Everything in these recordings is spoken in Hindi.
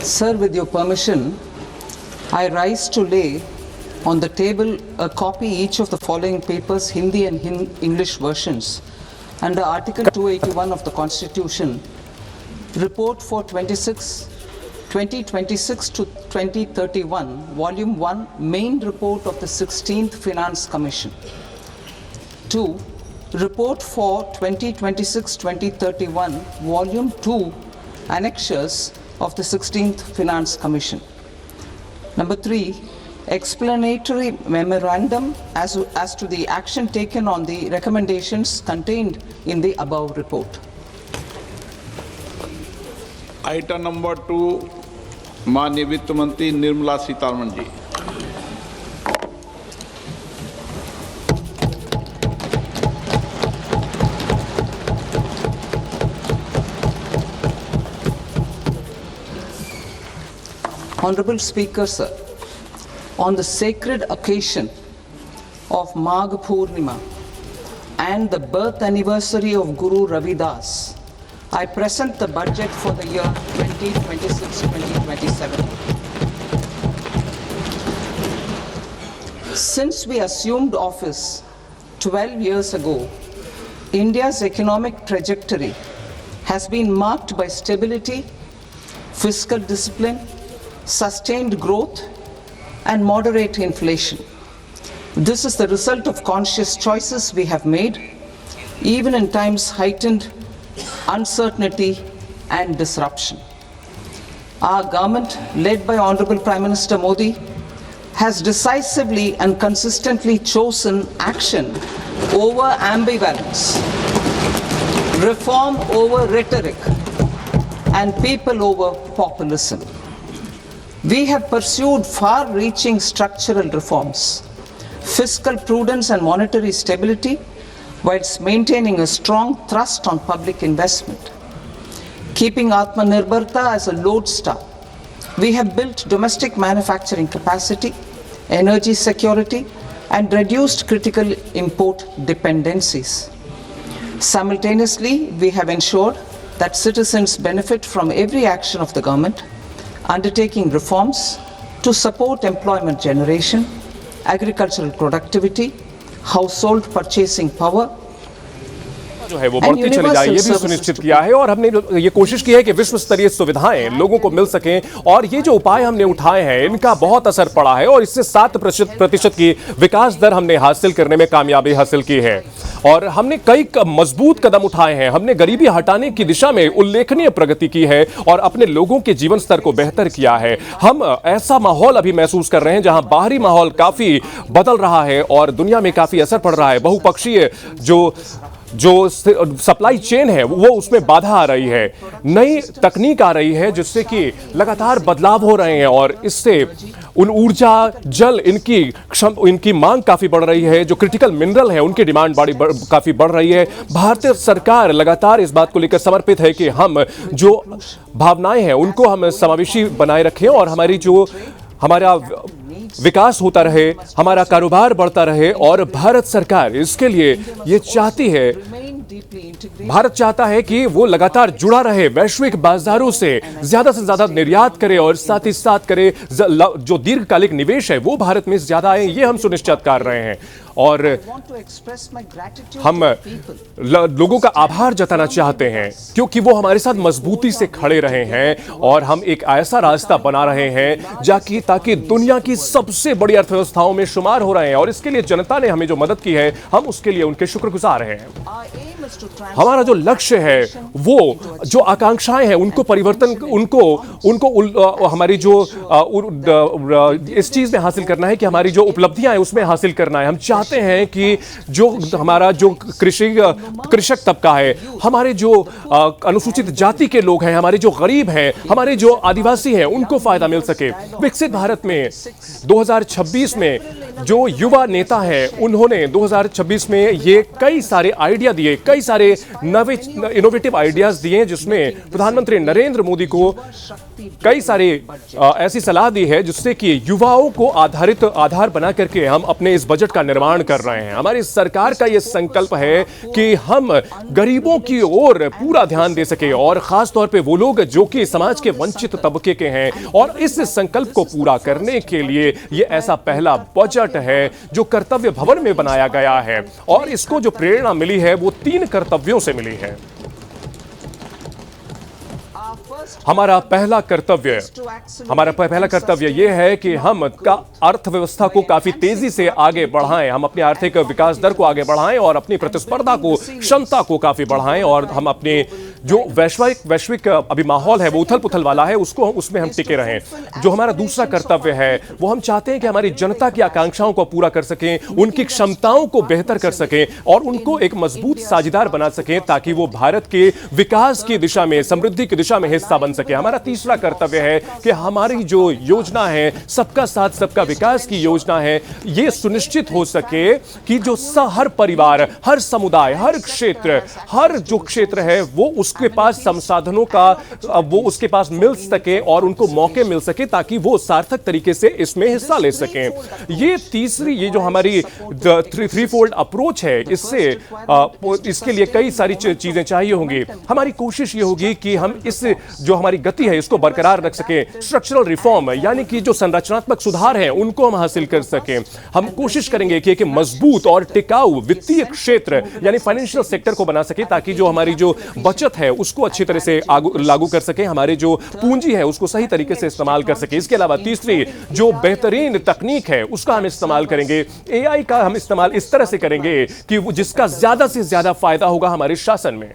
Sir, with your permission, I rise to lay on the table a copy each of the following papers, Hindi and English versions, under Article 281 of the Constitution, Report for 2026 to 2031, Volume 1, Main Report of the 16th Finance Commission. 2. Report for 2026-2031, Volume 2, Annexures of the 16th Finance Commission. Number 3, explanatory memorandum as to the action taken on the recommendations contained in the above report. Item number 2, माननीय वित्त मंत्री Nirmala Sitharaman ji. Honorable Speaker, sir, on the sacred occasion of Magh Purnima and the birth anniversary of Guru Ravidas, I present the budget for the year 2026-2027. Since we assumed office 12 years ago, India's economic trajectory has been marked by stability, fiscal discipline, sustained growth, and moderate inflation. This is the result of conscious choices we have made, even in times heightened uncertainty and disruption. Our government, led by Honorable Prime Minister Modi, has decisively and consistently chosen action over ambivalence, reform over rhetoric, and people over populism. We have pursued far-reaching structural reforms, fiscal prudence and monetary stability, whilst maintaining a strong thrust on public investment. Keeping Atmanirbharta as a lodestar, we have built domestic manufacturing capacity, energy security, and reduced critical import dependencies. Simultaneously, we have ensured that citizens benefit from every action of the government, undertaking reforms to support employment generation, agricultural productivity, household purchasing power, जो है वो बढ़ती चली जाए, ये भी सुनिश्चित किया है। और हमने ये कोशिश की है कि विश्व स्तरीय सुविधाएं लोगों को मिल सकें, और ये जो उपाय हमने उठाए हैं इनका बहुत असर पड़ा है, और इससे 7% की विकास दर हमने हासिल करने में कामयाबी हासिल की है। और हमने कई मजबूत कदम उठाए हैं। हमने गरीबी हटाने की दिशा में उल्लेखनीय प्रगति की है और अपने लोगों के जीवन स्तर को बेहतर किया है। हम ऐसा माहौल अभी महसूस कर रहे हैं जहां बाहरी माहौल काफी बदल रहा है और दुनिया में काफी असर पड़ रहा है। बहुपक्षीय जो सप्लाई चेन है वो उसमें बाधा आ रही है, नई तकनीक आ रही है जिससे कि लगातार बदलाव हो रहे हैं, और इससे उन ऊर्जा, जल, इनकी मांग काफी बढ़ रही है। जो क्रिटिकल मिनरल है उनकी डिमांड काफी बढ़ रही है। भारतीय सरकार लगातार इस बात को लेकर समर्पित है कि हम जो भावनाएं हैं उनको हम समावेशी बनाए रखें और हमारा विकास होता रहे, हमारा कारोबार बढ़ता रहे। और भारत सरकार इसके लिए ये चाहती है, भारत चाहता है कि वो लगातार जुड़ा रहे, वैश्विक बाजारों से ज्यादा निर्यात करे और साथ ही साथ करे जो दीर्घकालिक निवेश है वो भारत में ज्यादा आए, ये हम सुनिश्चित कर रहे हैं। और हम लोगों का आभार जताना चाहते हैं क्योंकि वो हमारे साथ मजबूती से खड़े रहे हैं, और हम एक ऐसा रास्ता बना रहे हैं ताकि दुनिया की सबसे बड़ी अर्थव्यवस्थाओं में शुमार हो रहे हैं। और इसके लिए जनता ने हमें जो मदद की है, हम उसके लिए उनके शुक्रगुजार हैं। हमारा जो लक्ष्य है, वो जो आकांक्षाएं हैं उनको परिवर्तन, उनको हमारी जो इस चीज में हासिल करना है कि हमारी जो उपलब्धियां हैं उसमें हासिल करना है। हम चाहते हैं कि जो हमारा जो कृषक तबका है, हमारे जो अनुसूचित जाति के लोग हैं, हमारे जो गरीब हैं, हमारे जो आदिवासी हैं, उनको फायदा मिल सके। विकसित भारत में 2026 में जो युवा नेता हैं, उन्होंने 2026 में ये कई सारे आइडिया दिए, कई कई सारे नवे इनोवेटिव आइडियाज दिए हैं, जिसमें प्रधानमंत्री नरेंद्र मोदी को कई सारे ऐसी सलाह दी है जिससे कि युवाओं को आधार बना करके हम अपने इस बजट का निर्माण कर रहे हैं। हमारी सरकार का यह संकल्प है कि हम गरीबों की ओर पूरा ध्यान दे सके, और खास तौर पे वो लोग जो कि समाज के वंचित तबके के हैं, और इस संकल्प को पूरा करने के लिए यह ऐसा पहला बजट है जो कर्तव्य भवन में बनाया गया है, और इसको जो प्रेरणा मिली है वो 3 कर्तव्यों से मिली है। हमारा पहला कर्तव्य यह है कि हम अर्थव्यवस्था को काफी तेजी से आगे बढ़ाएं, हम अपने आर्थिक विकास दर को आगे बढ़ाएं और अपनी प्रतिस्पर्धा को, क्षमता को काफी बढ़ाएं, और हम अपने जो वैश्विक अभी माहौल है वो उथल पुथल वाला है उसमें हम टिके रहें। जो हमारा दूसरा कर्तव्य है वो हम चाहते हैं कि हमारी जनता की आकांक्षाओं को पूरा कर सकें, उनकी क्षमताओं को बेहतर कर सकें और उनको एक मजबूत साझेदार बना सकें, ताकि वो भारत के विकास की दिशा में, समृद्धि की दिशा में हिस्सा बन सके। हमारा तीसरा कर्तव्य है कि हमारी जो योजना है, सबका साथ सबका विकास की योजना है, ये सुनिश्चित हो सके कि जो हर परिवार, हर समुदाय, हर क्षेत्र, हर जो क्षेत्र है वो उसके पास संसाधनों का वो उसके पास मिल सके और उनको मौके मिल सके, ताकि वो सार्थक तरीके से इसमें हिस्सा ले सकें। ये जो हमारी थ्री फोल्ड अप्रोच है, इसके लिए कई सारी चीजें चाहिए होंगी। हमारी कोशिश ये होगी कि हम इस जो हमारी गति है इसको बरकरार रख सके। स्ट्रक्चरल रिफॉर्म यानी कि जो संरचनात्मक सुधार हैं उनको हम हासिल कर सकें। हम कोशिश करेंगे कि एक मजबूत और टिकाऊ वित्तीय क्षेत्र यानी फाइनेंशियल सेक्टर को बना सके, ताकि जो हमारी जो बचत है उसको अच्छी तरह से लागू कर सके, हमारे जो पूंजी है उसको सही तरीके से इस्तेमाल कर सके। इसके अलावा तीसरी जो बेहतरीन तकनीक है उसका हम इस्तेमाल करेंगे। एआई का हम इस्तेमाल इस तरह से करेंगे कि जिसका ज्यादा से ज्यादा फायदा होगा हमारे शासन में।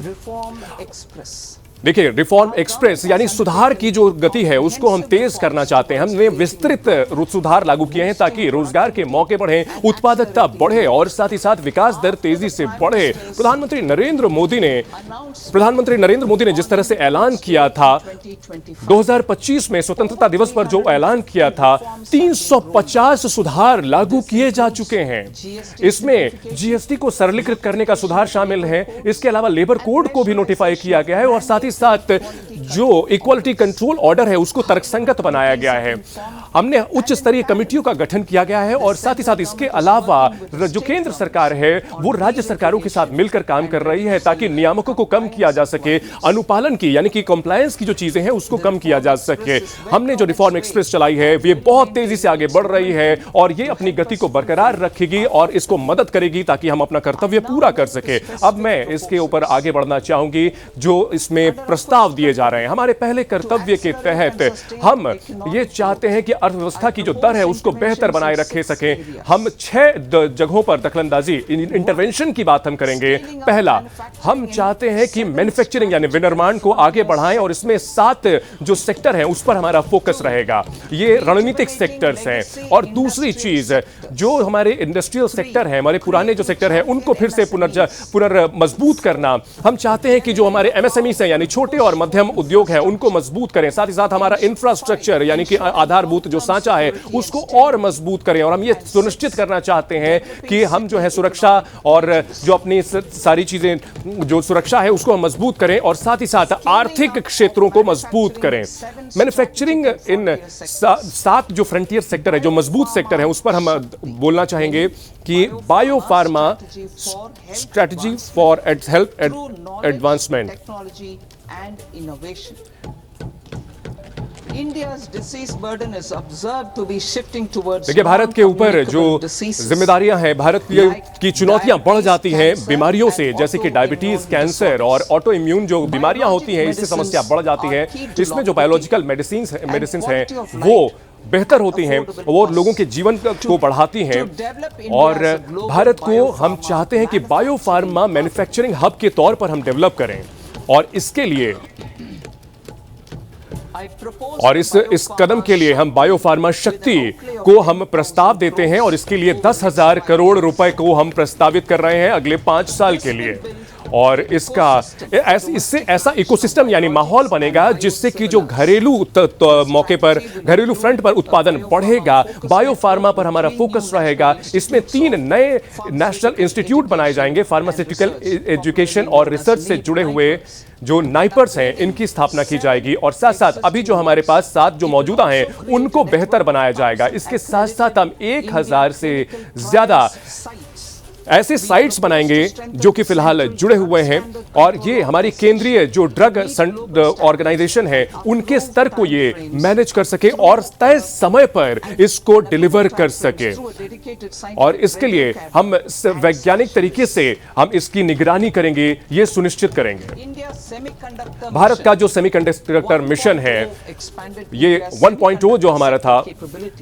रिफॉर्म एक्सप्रेस, देखिए, रिफॉर्म एक्सप्रेस यानी सुधार की जो गति है उसको हम तेज करना चाहते हैं। हमने विस्तृत सुधार लागू किए हैं ताकि रोजगार के मौके बढ़े, उत्पादकता बढ़े और साथ ही साथ विकास दर तेजी से बढ़े। प्रधानमंत्री नरेंद्र मोदी ने जिस तरह से ऐलान किया था 2025 में स्वतंत्रता दिवस पर जो ऐलान किया था, 350 सुधार लागू किए जा चुके हैं। इसमें जीएसटी को सरलीकृत करने का सुधार शामिल है। इसके अलावा लेबर कोड को भी नोटिफाई किया गया है और साथ साथ जो इक्वालिटी कंट्रोल ऑर्डर है उसको तर्कसंगत बनाया गया है। हमने उच्च स्तरीय कमेटियों का गठन किया गया है और साथ ही साथ इसके अलावा जो केंद्र सरकार है वो राज्य सरकारों के साथ मिलकर काम कर रही है, ताकि नियामकों को कम किया जा सके, अनुपालन की यानी कि कंप्लायंस की जो चीजें हैं उसको कम किया जा सके। हमने जो रिफॉर्म एक्सप्रेस चलाई है ये बहुत तेजी से आगे बढ़ रही है और ये अपनी गति को बरकरार रखेगी और इसको मदद करेगी ताकि हम अपना कर्तव्य पूरा कर सके। अब मैं इसके ऊपर आगे बढ़ना चाहूंगी जो इसमें प्रस्ताव दिए जा रहे हैं। हमारे पहले कर्तव्य के तहत हम ये चाहते हैं कि अर्थव्यवस्था की जो दर है उसको बेहतर बनाए रखे सके। हम 6 जगहों पर दखलंदाजी, इंटरवेंशन की बात हम करेंगे। पहला, हम चाहते हैं कि मैन्युफैक्चरिंग यानी विनिर्माण को आगे बढ़ाएं और इसमें 7 जो सेक्टर हैं उस पर हमारा फोकस रहेगा। ये रणनीतिक सेक्टर्स हैं। और दूसरी चीज, जो हमारे इंडस्ट्रियल सेक्टर है, हमारे पुराने जो सेक्टर है उनको फिर से पुनर्मजबूत करना। हम चाहते हैं कि जो हमारे एमएसएमई से यानी छोटे और मध्यम उद्योग हैं उनको मजबूत करें। साथ ही साथ हमारा इंफ्रास्ट्रक्चर यानी कि आधारभूत जो सांचा है उसको और मजबूत करें। और हम ये सुनिश्चित करना चाहते हैं कि हम जो है सुरक्षा और जो अपनी सारी चीजें जो सुरक्षा है उसको हम मजबूत करें और साथ ही साथ आर्थिक क्षेत्रों को मजबूत करें। मैन्युफैक्चरिंग इन 7 जो फ्रंटियर सेक्टर है, जो मजबूत सेक्टर है, उस पर हम बोलना चाहेंगे कि biopharma strategy for health advancement, and innovation. India's disease burden is observed to be shifting towards देखिए, भारत के ऊपर जो जिम्मेदारियां हैं, भारत की चुनौतियां बढ़ जाती हैं बीमारियों से, जैसे कि डायबिटीज, कैंसर और ऑटो इम्यून जो बीमारियां होती हैं, इससे समस्या बढ़ जाती है। इसमें जो बायोलॉजिकल मेडिसिन हैं वो बेहतर होती हैं, वो लोगों के जीवन को बढ़ाती हैं। और भारत को हम चाहते हैं कि बायोफार्मा मैन्युफैक्चरिंग हब के तौर पर हम डेवलप करें और इसके लिए इस कदम के लिए हम बायोफार्मा शक्ति को हम प्रस्ताव देते हैं और इसके लिए 10,000 करोड़ रुपए को हम प्रस्तावित कर रहे हैं अगले 5 साल के लिए। और इससे ऐसा इकोसिस्टम यानी माहौल बनेगा जिससे कि जो घरेलू मौके पर, घरेलू फ्रंट पर उत्पादन बढ़ेगा। बायो फार्मा पर हमारा फोकस रहेगा। इसमें 3 नए नेशनल इंस्टीट्यूट बनाए जाएंगे, फार्मास्यूटिकल एजुकेशन और रिसर्च से जुड़े हुए जो नाइपर्स हैं इनकी स्थापना की जाएगी। और साथ साथ अभी जो हमारे पास 7 जो मौजूदा हैं उनको बेहतर बनाया जाएगा। इसके साथ साथ हम 1000 से ज्यादा ऐसे साइट्स बनाएंगे जो कि फिलहाल जुड़े हुए हैं, और ये हमारी केंद्रीय जो ड्रग ऑर्गेनाइजेशन है उनके स्तर को ये मैनेज कर सके और तय समय पर इसको डिलीवर कर सके। और इसके लिए हम वैज्ञानिक तरीके से हम इसकी निगरानी करेंगे, ये सुनिश्चित करेंगे। भारत का जो सेमीकंडक्टर मिशन है, ये 1.0 जो हमारा था,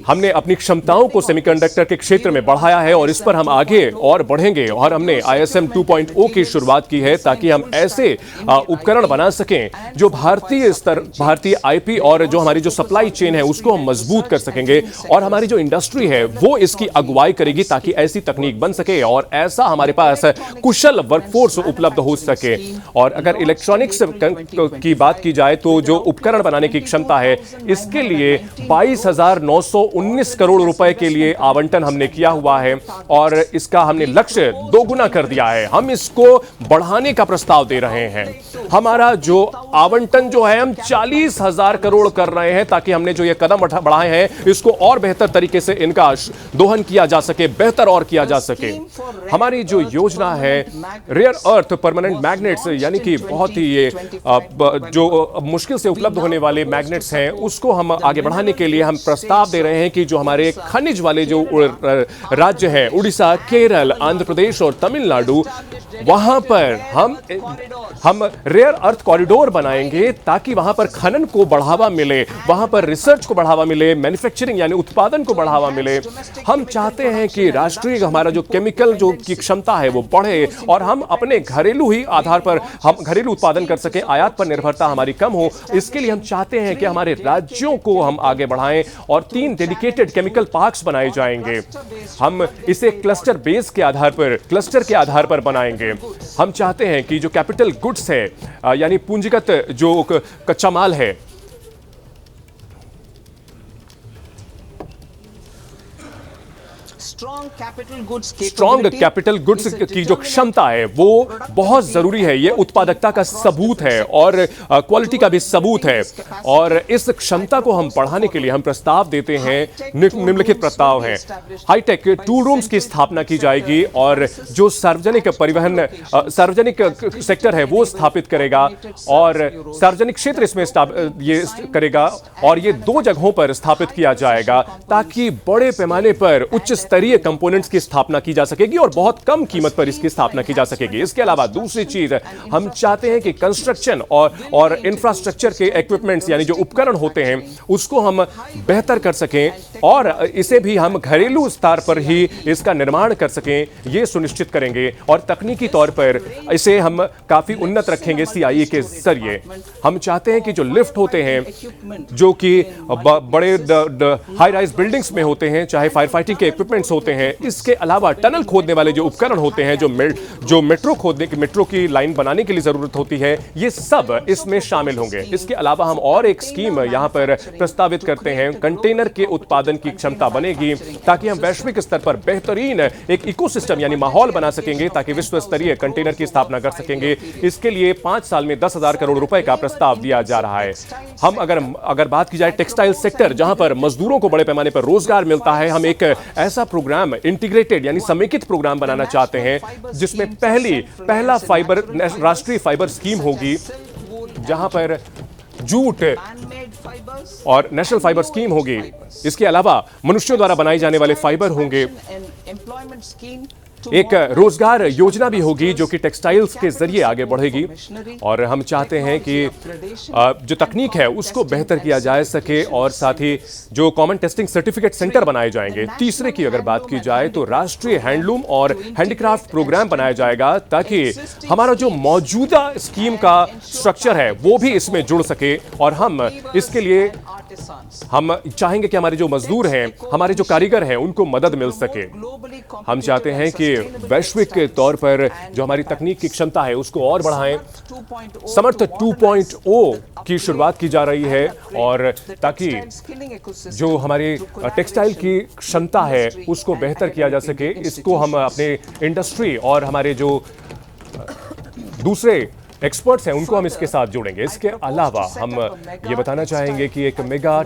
हमने अपनी क्षमताओं को सेमीकंडक्टर के क्षेत्र में बढ़ाया है और इस पर हम आगे और बढ़ेंगे। और हमने ISM 2.0 की शुरुआत की है ताकि हम ऐसे उपकरण बना सकें जो भारतीय IP और जो हमारी जो सप्लाई चेन है उसको हम मजबूत कर सकेंगे, और हमारी जो इंडस्ट्री है वो इसकी अगुवाई करेगी ताकि ऐसी तकनीक बन सके और ऐसा हमारे पास कुशल वर्कफोर्स उपलब्ध हो सके। और अगर इलेक्ट्रॉनिक्स की बात की जाए तो जो उपकरण बनाने की क्षमता है, इसके लिए 22,919 करोड़ रुपए के लिए आवंटन हमने किया हुआ है और इसका हमने लक्ष्य 2 गुना कर दिया है। हम इसको बढ़ाने का प्रस्ताव दे रहे हैं। हमारा जो आवंटन जो है हम 40,000 करोड़ कर रहे हैं ताकि हमने जो ये कदम बढ़ाए हैं इसको और बेहतर तरीके से इनका दोहन किया जा सके, बेहतर और किया जा सके। हमारी जो योजना है रेयर अर्थ परमानेंट मैग्नेट्स, यानी कि बहुत ही ये जो मुश्किल से उपलब्ध होने वाले मैग्नेट्स हैं उसको हम आगे बढ़ाने के लिए हम प्रस्ताव दे रहे हैं कि जो हमारे खनिज वाले जो राज्य हैं, उड़ीसा, केरल, आंध्र प्रदेश और तमिलनाडु, वहां पर हम रेयर अर्थ कॉरिडोर बनाएंगे ताकि वहां पर खनन को बढ़ावा मिले, वहां पर रिसर्च को बढ़ावा मिले, मैन्युफैक्चरिंग यानी उत्पादन को बढ़ावा मिले। हम चाहते हैं कि राष्ट्रीय हमारा जो केमिकल जो की क्षमता है वो बढ़े और हम अपने घरेलू ही आधार पर हम घरेलू उत्पादन कर सकें, आयात पर निर्भरता हमारी कम हो। इसके लिए हम चाहते हैं कि हमारे राज्यों को हम आगे बढ़ाएं और 3 डेडिकेटेड केमिकल पार्क्स बनाए जाएंगे। हम इसे क्लस्टर के आधार पर बनाएंगे। हम चाहते हैं कि जो कैपिटल गुड्स है यानी पूंजीगत जो कच्चा माल है, स्ट्रॉन्ग कैपिटल गुड्स की जो क्षमता है वो बहुत जरूरी है। ये उत्पादकता का सबूत है और क्वालिटी का भी सबूत है, और इस क्षमता को हम बढ़ाने के लिए हम प्रस्ताव देते हैं, निम्नलिखित प्रस्ताव हैं। हाईटेक टूल रूम्स की स्थापना की जाएगी और जो सार्वजनिक परिवहन सार्वजनिक सेक्टर है वो स्थापित करेगा और सार्वजनिक क्षेत्र इसमें ये करेगा, और ये 2 जगहों पर स्थापित किया जाएगा ताकि बड़े पैमाने पर उच्च स्तरीय कंपोनेंट्स की स्थापना की जा सकेगी और बहुत कम कीमत पर इसकी स्थापना की जा सकेगी। इसके अलावा दूसरी चीज, हम चाहते हैं कि कंस्ट्रक्शन और इंफ्रास्ट्रक्चर के इक्विपमेंट्स यानी जो उपकरण होते हैं उसको हम बेहतर कर सकें और इसे भी हम घरेलू स्तर पर ही इसका निर्माण कर सकें, ये सुनिश्चित करेंगे। और तकनीकी तौर पर इसे हम काफी उन्नत रखेंगे CIE के जरिए। हम चाहते हैं कि जो लिफ्ट होते हैं जो कि बड़े हाई राइज बिल्डिंग्स में होते हैं, चाहे फायर फाइटिंग के इक्विपमेंट्स होते हैं, इसके अलावा टनल खोदने वाले जो उपकरण होते हैं, जो मेट्रो की लाइन बनाने के लिए जरूरत होती है, ये सब इसमें शामिल होंगे। इसके अलावा हम और एक स्कीम यहां पर प्रस्तावित करते हैं, कंटेनर के उत्पादन की क्षमता बनेगी ताकि हम वैश्विक स्तर पर बेहतरीन एक इकोसिस्टम यानी माहौल बना सकेंगे ताकि विश्व स्तरीय कंटेनर की स्थापना कर सकेंगे। इसके लिए 5 साल में 10,000 करोड़ रुपए का प्रस्ताव दिया जा रहा है। हम अगर बात की जाए टेक्सटाइल सेक्टर जहां पर मजदूरों को बड़े पैमाने पर रोजगार मिलता है, हम एक ऐसा प्रोग्राम इंटीग्रेटेड यानी समेकित प्रोग्राम बनाना चाहते हैं जिसमें पहला फाइबर राष्ट्रीय फाइबर स्कीम होगी जहां पर जूट और नेशनल फाइबर स्कीम होगी। इसके अलावा मनुष्यों द्वारा बनाए जाने वाले फाइबर होंगे। एक रोजगार योजना भी होगी जो कि टेक्सटाइल्स के जरिए आगे बढ़ेगी और हम चाहते हैं कि जो तकनीक है उसको बेहतर किया जा सके और साथ ही जो कॉमन टेस्टिंग सर्टिफिकेट सेंटर बनाए जाएंगे। तीसरे की अगर बात की जाए तो राष्ट्रीय हैंडलूम और हैंडीक्राफ्ट प्रोग्राम बनाया जाएगा ताकि हमारा जो मौजूदा स्कीम का स्ट्रक्चर है वो भी इसमें जुड़ सके और हम इसके लिए हम चाहेंगे कि हमारे जो मजदूर हैं, हमारे जो कारीगर हैं, उनको मदद मिल सके। हम चाहते हैं कि वैश्विक तौर पर जो हमारी तकनीक की क्षमता है उसको और बढ़ाएं। समर्थ 2.0 की शुरुआत की जा रही है, और ताकि जो हमारी टेक्सटाइल की क्षमता है उसको बेहतर किया जा सके। इसको हम अपने इंडस्ट्री और हमारे जो दूसरे एक्सपर्ट्स हैं उनको हम इसके साथ जोड़ेंगे। इसके अलावा हम ये बताना चाहेंगे कि एक मेगा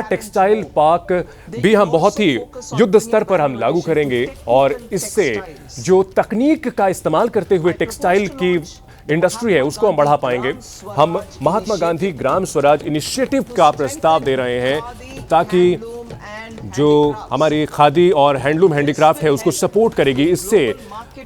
टेक्सटाइल पार्क भी हम बहुत ही युद्ध स्तर पर हम लागू करेंगे, और इससे जो तकनीक का इस्तेमाल करते हुए टेक्सटाइल की इंडस्ट्री है उसको हम बढ़ा पाएंगे। हम महात्मा गांधी ग्राम स्वराज इनिशिएटिव का प्रस्ताव दे रहे हैं ताकि जो हमारी खादी और हैंडलूम हैंडीक्राफ्ट है उसको सपोर्ट करेगी। इससे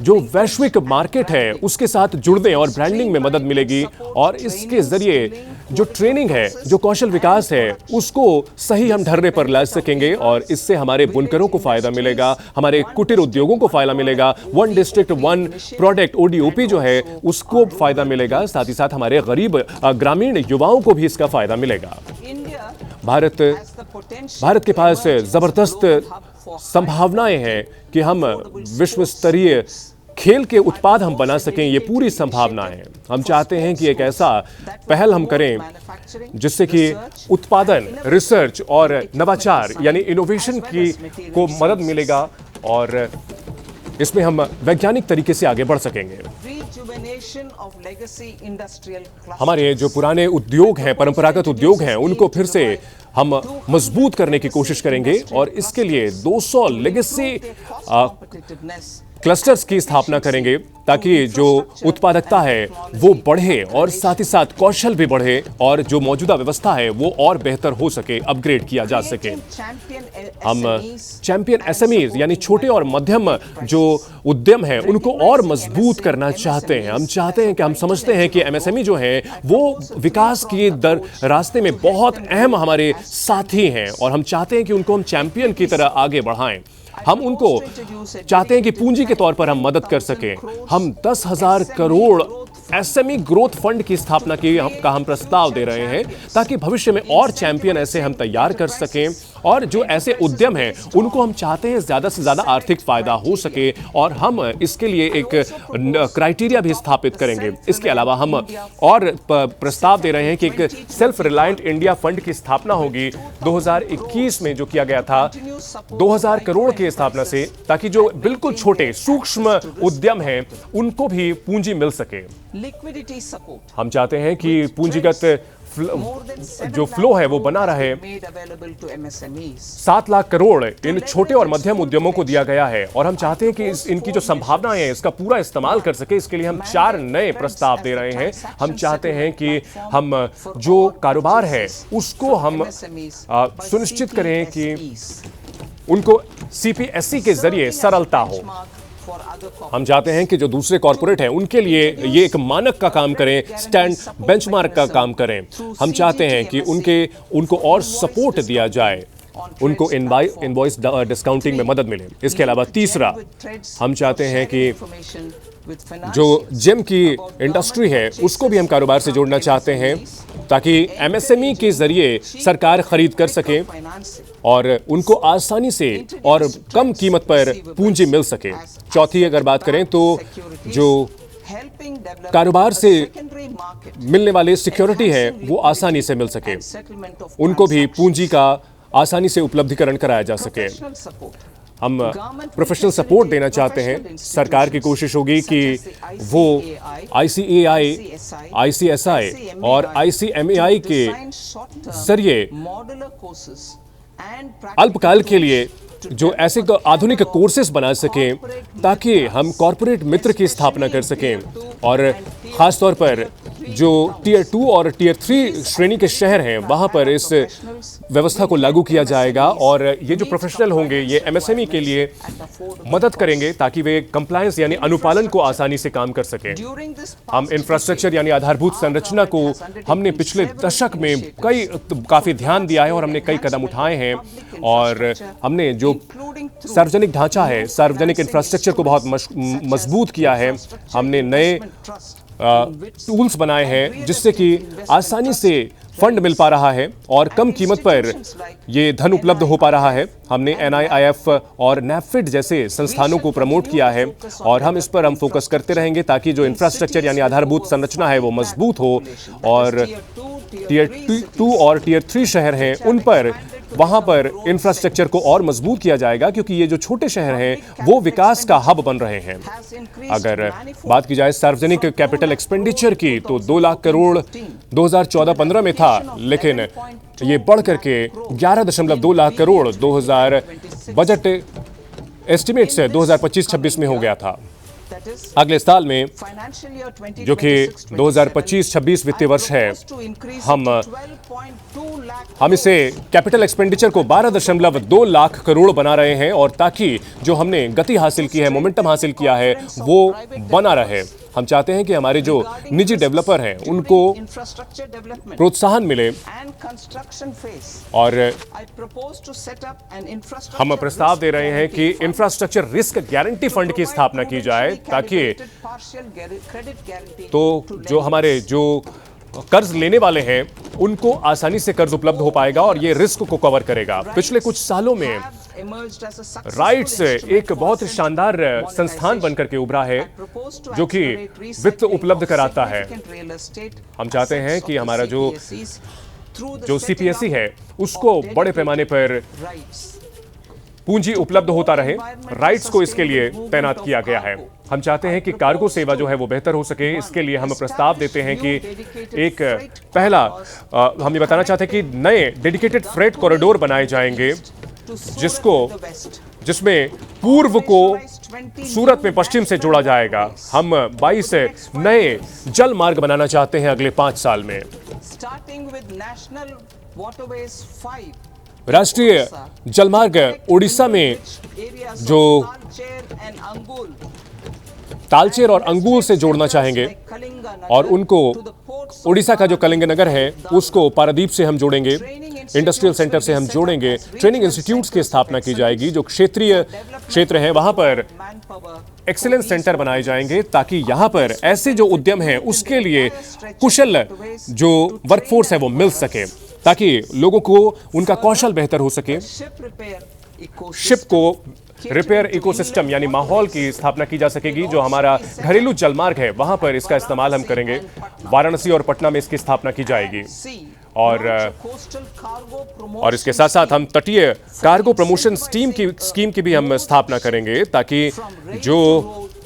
जो वैश्विक मार्केट है उसके साथ जुड़ने और ब्रांडिंग में मदद मिलेगी, और इसके जरिए जो ट्रेनिंग है, जो कौशल विकास है, उसको सही हम ढर्रे पर ला सकेंगे, और इससे हमारे बुनकरों को फायदा मिलेगा, हमारे कुटीर उद्योगों को फायदा मिलेगा, one district one product ODOP जो है उसको फायदा मिलेगा, साथ ही साथ हमारे गरीब ग्रामीण युवाओं को भी इसका फायदा मिलेगा। भारत के पास जबरदस्त संभावनाएं हैं कि हम विश्व स्तरीय खेल के उत्पाद हम बना सकें। ये पूरी संभावना है। हम चाहते हैं कि एक ऐसा पहल हम करें जिससे कि उत्पादन, रिसर्च और नवाचार यानी इनोवेशन की को मदद मिलेगा, और इसमें हम वैज्ञानिक तरीके से आगे बढ़ सकेंगे। हमारे जो पुराने उद्योग हैं, परंपरागत उद्योग हैं, उनको फिर से हम मजबूत करने की कोशिश करेंगे, और इसके लिए 200 लेगेसी क्लस्टर्स की स्थापना करेंगे ताकि जो उत्पादकता है वो बढ़े, और साथ ही साथ कौशल भी बढ़े, और जो मौजूदा व्यवस्था है वो और बेहतर हो सके, अपग्रेड किया जा सके। हम चैंपियन SMEs यानी छोटे और मध्यम जो उद्यम हैं उनको और मजबूत करना चाहते हैं। हम चाहते हैं कि हम समझते हैं कि MSME जो हैं वो विकास की रास्ते में बहुत अहम हमारे साथी हैं, और हम चाहते हैं कि उनको हम चैंपियन की तरह आगे बढ़ाएं। हम उनको चाहते हैं कि पूंजी के तौर पर हम मदद कर सकें। हम 10,000 करोड़ SME ग्रोथ फंड की स्थापना का हम प्रस्ताव दे रहे हैं ताकि भविष्य में और चैंपियन ऐसे हम तैयार कर सकें, और जो ऐसे उद्यम हैं उनको हम चाहते हैं ज्यादा से ज्यादा आर्थिक फायदा हो सके, और हम इसके लिए एक क्राइटेरिया भी स्थापित करेंगे। इसके अलावा हम और प्रस्ताव दे रहे हैं कि एक सेल्फ रिलायंट इंडिया फंड की स्थापना होगी 2021 में, जो किया गया था 2000 करोड़ की स्थापना से, ताकि जो बिल्कुल छोटे सूक्ष्म उद्यम हैं उनको भी पूंजी मिल सके। हम चाहते हैं कि पूंजीगत जो फ्लो है वो बना रहे। 7 लाख करोड़ इन छोटे और मध्यम उद्यमों को दिया गया है, और हम चाहते हैं कि इनकी जो संभावनाएं हैं इसका पूरा इस्तेमाल कर सके। इसके लिए हम 4 नए प्रस्ताव दे रहे हैं। हम चाहते हैं कि हम जो कारोबार है उसको हम सुनिश्चित करें कि उनको CPSE के जरिए सरलता हो। हम चाहते हैं कि जो दूसरे कॉर्पोरेट हैं उनके लिए ये एक मानक का काम करें, स्टैंड बेंचमार्क का काम करें। हम चाहते हैं कि उनको और सपोर्ट दिया जाए, उनको इनवॉइस डिस्काउंटिंग में मदद मिले। इसके अलावा तीसरा, हम चाहते हैं कि जो जिम की इंडस्ट्री है उसको भी हम कारोबार से जोड़ना चाहते हैं ताकि MSME के जरिए सरकार खरीद कर सके और उनको आसानी से और कम कीमत पर पूंजी मिल सके। चौथी अगर बात करें तो जो कारोबार से मिलने वाले सिक्योरिटी है वो आसानी से मिल सके, उनको भी पूंजी का आसानी से उपलब्धिकरण कराया जा सके। हम प्रोफेशनल सपोर्ट देना चाहते हैं। सरकार की कोशिश होगी कि वो ICAI, ICSI और ICMAI के जरिए अल्पकाल के लिए जो ऐसे आधुनिक कोर्सेस बना सकें ताकि हम कॉरपोरेट मित्र की स्थापना कर सकें, और खासतौर पर जो टियर 2 और टियर 3 श्रेणी के शहर हैं वहां पर इस व्यवस्था को लागू किया जाएगा। और ये जो प्रोफेशनल होंगे ये MSME के लिए मदद करेंगे ताकि वे कंप्लायंस यानी अनुपालन को आसानी से काम कर सकें। हम इंफ्रास्ट्रक्चर यानी आधारभूत संरचना को हमने पिछले दशक में काफी ध्यान दिया है और हमने कई कदम उठाए हैं, और हमने जो सार्वजनिक ढांचा है, सार्वजनिक इंफ्रास्ट्रक्चर को बहुत मजबूत किया है। हमने नए टूल्स बनाए हैं जिससे कि आसानी से फंड मिल पा रहा है और कम कीमत पर ये धन उपलब्ध हो पा रहा है। हमने NIIF और NAFED जैसे संस्थानों को प्रमोट किया है और हम इस पर हम फोकस करते रहेंगे ताकि जो इंफ्रास्ट्रक्चर यानी आधारभूत संरचना है वो मजबूत हो और टियर 2 और टियर 3 शहर हैं उन पर वहां पर इंफ्रास्ट्रक्चर को और मजबूत किया जाएगा क्योंकि ये जो छोटे शहर हैं वो विकास का हब बन रहे हैं। अगर बात की जाए सार्वजनिक कैपिटल एक्सपेंडिचर की तो 2 लाख करोड़ 2014-15 में था, लेकिन ये बढ़ करके 11.2 लाख करोड़ 2000 बजट एस्टिमेट से 2025-26 में हो गया था। अगले साल में जो कि 2025-26 वित्तीय वर्ष है, हम इसे कैपिटल एक्सपेंडिचर को 12.2 लाख करोड़ बना रहे हैं और ताकि जो हमने गति हासिल की है, मोमेंटम हासिल किया है, वो बना रहे। हम चाहते हैं कि हमारे जो निजी डेवलपर हैं उनको प्रोत्साहन मिले और हम प्रस्ताव दे रहे हैं कि इंफ्रास्ट्रक्चर रिस्क गारंटी फंड की स्थापना की जाए ताकि तो जो हमारे जो कर्ज लेने वाले हैं उनको आसानी से कर्ज उपलब्ध हो पाएगा और ये रिस्क को कवर करेगा। पिछले कुछ सालों में राइट्स एक बहुत शानदार संस्थान बनकर के उभरा है जो कि वित्त उपलब्ध कराता है। हम चाहते हैं कि हमारा जो CPSE है उसको बड़े पैमाने पर पूंजी उपलब्ध होता रहे। राइट्स को इसके लिए तैनात किया गया है। हम चाहते हैं कि कार्गो सेवा जो है वो बेहतर हो सके। इसके लिए हम प्रस्ताव देते हैं कि एक पहला हम ये बताना चाहते हैं कि नए डेडिकेटेड फ्रेट कॉरिडोर बनाए जाएंगे जिसमें पूर्व को सूरत में पश्चिम से जोड़ा जाएगा। हम 22 नए जल मार्ग बनाना चाहते हैं अगले 5 साल में। राष्ट्रीय जलमार्ग उड़ीसा में जो तालचेर और अंगुल से जोड़ना चाहेंगे और उनको उड़ीसा का जो कलिंगनगर है उसको पारादीप से हम जोड़ेंगे, इंडस्ट्रियल सेंटर से हम जोड़ेंगे। ट्रेनिंग इंस्टीट्यूट्स की स्थापना की जाएगी। जो क्षेत्रीय क्षेत्र हैं वहां पर एक्सीलेंस सेंटर बनाए जाएंगे ताकि यहां पर ऐसे जो उद्यम हैं उसके लिए कुशल जो वर्कफोर्स है वो मिल सके, ताकि लोगों को उनका कौशल बेहतर हो सके। शिप को रिपेयर इकोसिस्टम यानी माहौल की स्थापना की जा सकेगी। जो हमारा घरेलू जलमार्ग है वहां पर इसका इस्तेमाल हम करेंगे। वाराणसी और पटना में इसकी स्थापना की जाएगी और इसके साथ साथ हम तटीय कार्गो प्रमोशन स्कीम की भी हम स्थापना करेंगे ताकि जो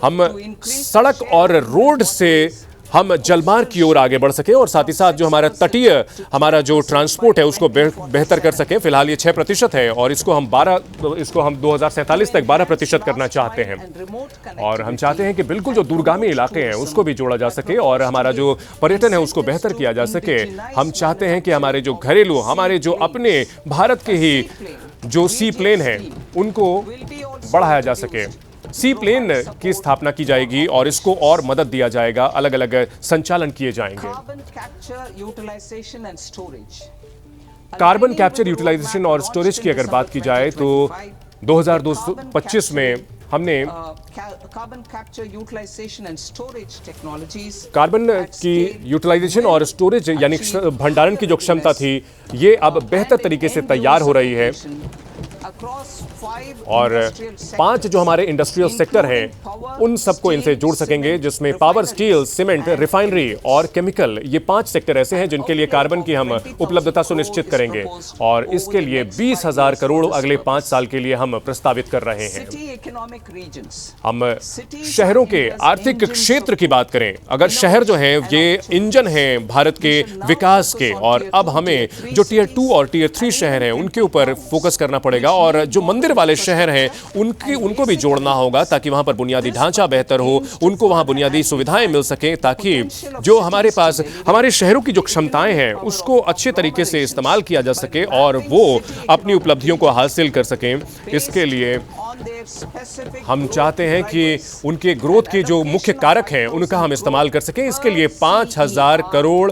हम सड़क और रोड से हम जलमार्ग की ओर आगे बढ़ सके और साथ ही साथ जो हमारा तटीय हमारा जो ट्रांसपोर्ट है उसको बेहतर कर सके। फिलहाल ये 6% है और इसको हम 2047 तक 12% करना चाहते हैं और हम चाहते हैं कि बिल्कुल जो दूरगामी इलाके हैं उसको भी जोड़ा जा सके और हमारा जो पर्यटन है उसको बेहतर किया जा सके। हम चाहते हैं कि हमारे जो घरेलू हमारे जो अपने भारत के ही जो सी प्लेन है उनको बढ़ाया जा सके। सी प्लेन की स्थापना की जाएगी और इसको और मदद दिया जाएगा, अलग अलग संचालन किए जाएंगे। कार्बन कैप्चर यूटिलाइजेशन और स्टोरेज की अगर बात की जाए तो 2025 में हमने कार्बन की यूटिलाइजेशन और स्टोरेज यानी भंडारण की जो क्षमता थी ये अब बेहतर तरीके से तैयार हो रही है और 5 जो हमारे इंडस्ट्रियल सेक्टर हैं उन सबको इनसे जोड़ सकेंगे, जिसमें पावर, स्टील, सीमेंट, रिफाइनरी और केमिकल, ये 5 सेक्टर ऐसे हैं जिनके लिए कार्बन की हम उपलब्धता सुनिश्चित करेंगे और इसके लिए 20,000 करोड़ अगले 5 साल के लिए हम प्रस्तावित कर रहे हैं। हम शहरों के आर्थिक क्षेत्र की बात करें, अगर शहर जो है ये इंजन है भारत के विकास के और अब हमें जो टियर 2 और टियर 3 शहर हैं उनके ऊपर फोकस करना पड़ेगा और जो मंदिर वाले शहर हैं उनको भी जोड़ना होगा ताकि वहां पर बुनियादी ढांचा बेहतर हो, उनको वहां बुनियादी सुविधाएं मिल सके ताकि जो हमारे पास हमारे शहरों की जो क्षमताएं हैं उसको अच्छे तरीके से इस्तेमाल किया जा सके और वो अपनी उपलब्धियों को हासिल कर सकें। इसके लिए हम चाहते हैं कि उनके ग्रोथ के जो मुख्य कारक हैं उनका हम इस्तेमाल कर सकें। इसके लिए 5,000 करोड़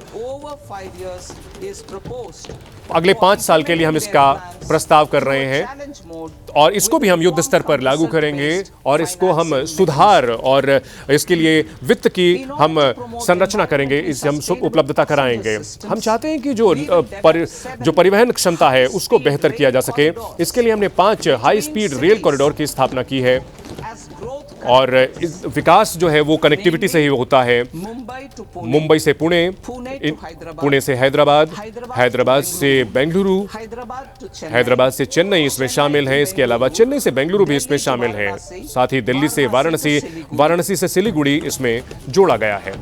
अगले 5 साल के लिए हम इसका प्रस्ताव कर रहे हैं और इसको भी हम युद्ध स्तर पर लागू करेंगे और इसको हम सुधार और इसके लिए वित्त की हम संरचना करेंगे, इसे हम उपलब्धता कराएंगे। हम चाहते हैं कि जो परिवहन क्षमता है उसको बेहतर किया जा सके। इसके लिए हमने 5 हाई स्पीड रेल कॉरिडोर की स्थापना की है और विकास जो है वो कनेक्टिविटी से ही होता है। मुंबई से पुणे, पुणे से हैदराबाद, हैदराबाद से बेंगलुरु, हैदराबाद से चेन्नई इसमें शामिल है। इसके अलावा चेन्नई से बेंगलुरु भी इसमें शामिल है। साथ ही दिल्ली से वाराणसी, वाराणसी से सिलीगुड़ी इसमें जोड़ा गया है।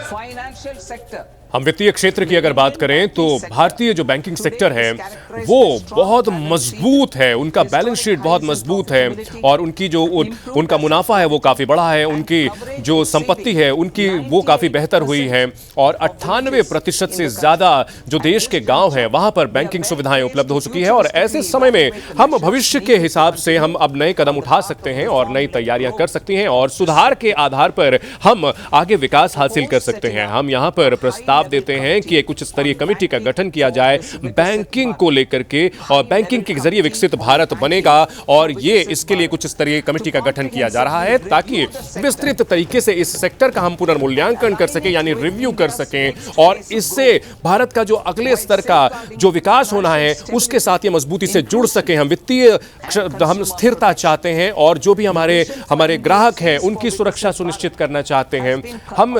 फाइनेंशियल सेक्टर, हम वित्तीय क्षेत्र की अगर बात करें तो भारतीय जो बैंकिंग सेक्टर है वो बहुत मजबूत है, उनका बैलेंस शीट बहुत मजबूत है और उनकी जो उनका मुनाफा है वो काफ़ी बड़ा है, उनकी जो संपत्ति है उनकी वो काफ़ी बेहतर हुई है और 98% से ज़्यादा जो देश के गांव हैं वहां पर बैंकिंग सुविधाएं उपलब्ध हो चुकी है। और ऐसे समय में हम भविष्य के हिसाब से हम अब नए कदम उठा सकते हैं और नई तैयारियां कर सकते हैं और सुधार के आधार पर हम आगे विकास हासिल कर सकते हैं। हम यहाँ पर प्रस्ताव देते हैं कि एक उच्च स्तरीय कमेटी का गठन किया जाए बैंकिंग को लेकर के और बैंकिंग के जरिए विकसित भारत बनेगा और ये इसके लिए कुछ स्तरीय कमेटी का गठन किया जा रहा है ताकि विस्तृत तरीके से इस सेक्टर का हम पुनर्मूल्यांकन कर सकें, यानी रिव्यू कर सकें और इससे भारत का जो अगले स्तर का जो विकास होना है उसके साथ ये मजबूती से जुड़ सके। हम वित्तीय हम स्थिरता चाहते हैं और जो भी हमारे ग्राहक हैं उनकी सुरक्षा सुनिश्चित करना चाहते हैं। हम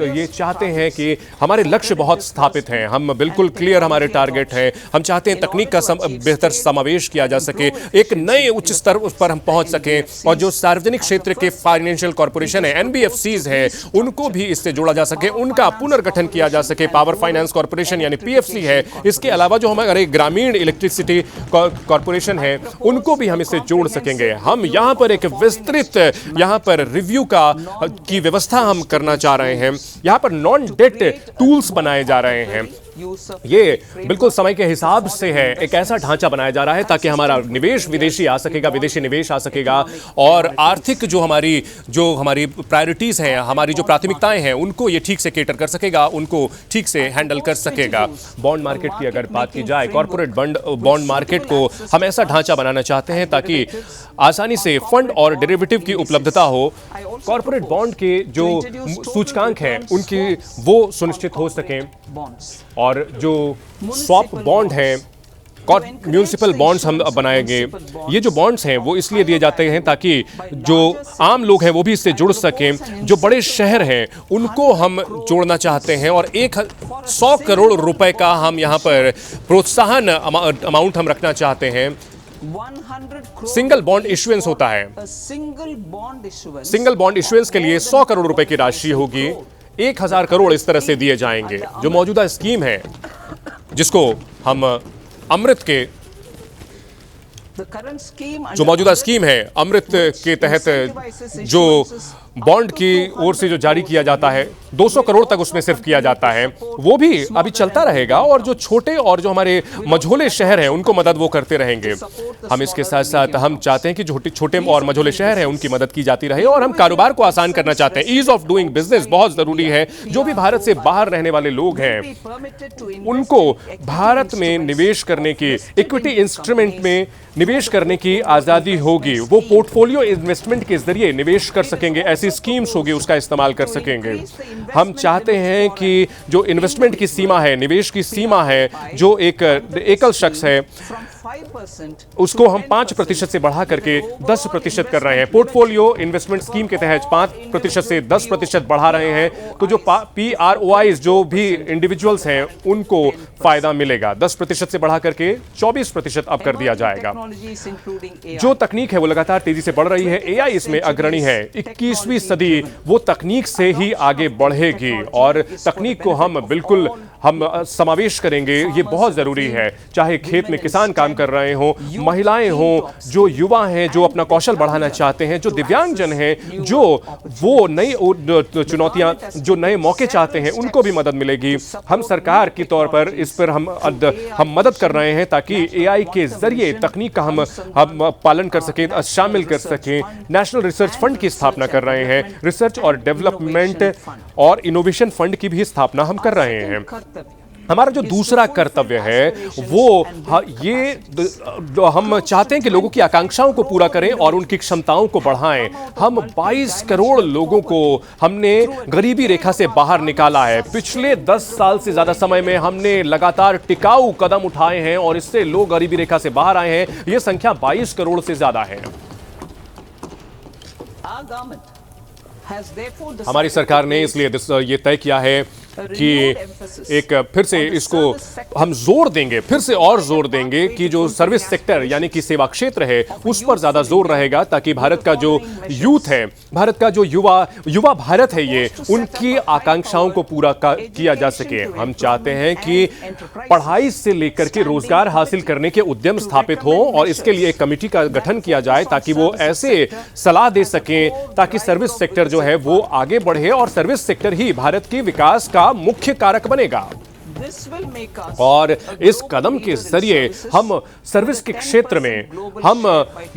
ये चाहते हैं कि हमारे लक्ष्य बहुत स्थापित हैं, हम बिल्कुल क्लियर हमारे टारगेट हैं। हम चाहते हैं तकनीक का बेहतर समावेश किया जा सके, एक नए उच्च स्तर उस पर हम पहुंच सकें और जो सार्वजनिक क्षेत्र के फाइनेंशियल कॉर्पोरेशन है, एनबीएफसीज है, उनको भी इससे जोड़ा जा सके, उनका पुनर्गठन किया जा सके। पावर फाइनेंस कॉर्पोरेशन यानी पीएफसी है, इसके अलावा जो हमारे ग्रामीण इलेक्ट्रिसिटी कॉर्पोरेशन है उनको भी हम इससे जोड़ सकेंगे। हम यहाँ पर एक विस्तृत यहाँ पर रिव्यू की व्यवस्था हम करना चाह रहे हैं। यहाँ पर नॉन डेट टूल्स बनाए जा रहे हैं। ये बिल्कुल समय के हिसाब से है, एक ऐसा ढांचा बनाया जा रहा है ताकि हमारा निवेश विदेशी आ सकेगा, विदेशी निवेश आ सकेगा और आर्थिक जो हमारी प्रायोरिटीज हैं, हमारी जो प्राथमिकताएं हैं उनको ये ठीक से केटर कर सकेगा, उनको ठीक से हैंडल कर सकेगा। बॉन्ड मार्केट की अगर बात की जाए, कॉर्पोरेट बॉन्ड मार्केट को हम ऐसा ढांचा बनाना चाहते हैं ताकि आसानी से फंड और डेरिवेटिव की उपलब्धता हो। कॉर्पोरेट बॉन्ड के जो सूचकांक हैं उनकी वो सुनिश्चित हो सकें और जो स्वैप बॉन्ड हैं, म्यूनिसिपल बॉन्ड्स हम बनाएंगे। ये जो बॉन्ड्स हैं वो इसलिए दिए जाते हैं ताकि जो आम लोग हैं वो भी इससे जुड़ सकें। जो बड़े शहर हैं उनको हम जोड़ना चाहते हैं और 100 करोड़ रुपए का हम यहाँ पर प्रोत्साहन अमाउंट हम रखना चाहते हैं। सिंगल बॉन्ड इश्यूएंस होता है, सिंगल बॉन्ड इश्यूएंस के लिए 100 करोड़ रुपए की राशि होगी। 1,000 करोड़ इस तरह से दिए जाएंगे। जो मौजूदा स्कीम है जिसको हम अमृत के जो मौजूदा स्कीम है अमृत के तहत जो बॉन्ड की ओर से जो जारी किया जाता है 200 करोड़ तक उसमें सिर्फ किया जाता है, वो भी अभी चलता रहेगा और जो छोटे और जो हमारे मझोले शहर हैं उनको मदद वो करते रहेंगे। हम इसके साथ साथ हम चाहते हैं कि जो छोटे और मझोले शहर हैं उनकी मदद की जाती रहे और हम कारोबार को आसान करना चाहते हैं। ईज ऑफ डूइंग बिजनेस बहुत जरूरी है। जो भी भारत से बाहर रहने वाले लोग हैं उनको भारत में निवेश करने की, इक्विटी इंस्ट्रूमेंट में निवेश करने की आजादी होगी। वो पोर्टफोलियो इन्वेस्टमेंट के जरिए निवेश कर सकेंगे, ऐसी स्कीम्स होगी उसका इस्तेमाल कर सकेंगे। हम चाहते हैं कि जो इन्वेस्टमेंट की सीमा है, निवेश की सीमा है, जो एक एकल शख्स है उसको हम 5% से बढ़ा करके 10% कर रहे हैं। पोर्टफोलियो इन्वेस्टमेंट स्कीम के तहत 5% से 10% बढ़ा रहे हैं। तो जो PROIs जो भी इंडिविजुअल्स हैं उनको फायदा मिलेगा। 10% से बढ़ा करके 24% अब कर दिया जाएगा। जो तकनीक है वो लगातार तेजी से बढ़ रही है। AI इसमें अग्रणी है। 21वीं सदी वो तकनीक से ही आगे बढ़ेगी और तकनीक को हम बिल्कुल हम समावेश करेंगे, ये बहुत जरूरी है। चाहे खेत में किसान काम कर रहे हों, महिलाएं हों, जो युवा हैं जो अपना कौशल बढ़ाना चाहते हैं, जो दिव्यांगजन हैं, जो वो नई चुनौतियां, जो नए मौके चाहते हैं, उनको भी मदद मिलेगी। हम सरकार के तौर पर इस पर हम मदद कर रहे हैं ताकि एआई के जरिए तकनीक का हम पालन कर सकें, शामिल कर सकें। नेशनल रिसर्च फंड की स्थापना कर रहे हैं, रिसर्च और डेवलपमेंट और इनोवेशन फंड की भी स्थापना हम कर रहे हैं। हमारा जो दूसरा कर्तव्य है वो हम चाहते हैं कि लोगों की आकांक्षाओं को पूरा करें और उनकी क्षमताओं को बढ़ाएं। हम 22 करोड़ लोगों को हमने गरीबी रेखा से बाहर निकाला है। पिछले 10 साल से ज्यादा समय में हमने लगातार टिकाऊ कदम उठाए हैं और इससे लोग गरीबी रेखा से बाहर आए हैं। यह संख्या 22 करोड़ से ज्यादा है। हमारी सरकार ने इसलिए ये तय किया है कि एक फिर से इसको हम जोर देंगे, फिर से और जोर देंगे कि जो सर्विस सेक्टर यानी कि सेवा क्षेत्र है उस पर ज्यादा जोर रहेगा, ताकि भारत का जो यूथ है, भारत का जो युवा भारत है, ये उनकी आकांक्षाओं को पूरा किया जा सके। हम चाहते हैं कि पढ़ाई से लेकर के रोजगार हासिल करने के उद्यम स्थापित हो और इसके लिए एक कमेटी का गठन किया जाए ताकि वो ऐसे सलाह दे सकें ताकि सर्विस सेक्टर जो है वो आगे बढ़े और सर्विस सेक्टर ही भारत के विकास का मुख्य कारक बनेगा। और इस कदम के जरिए हम सर्विस के क्षेत्र में हम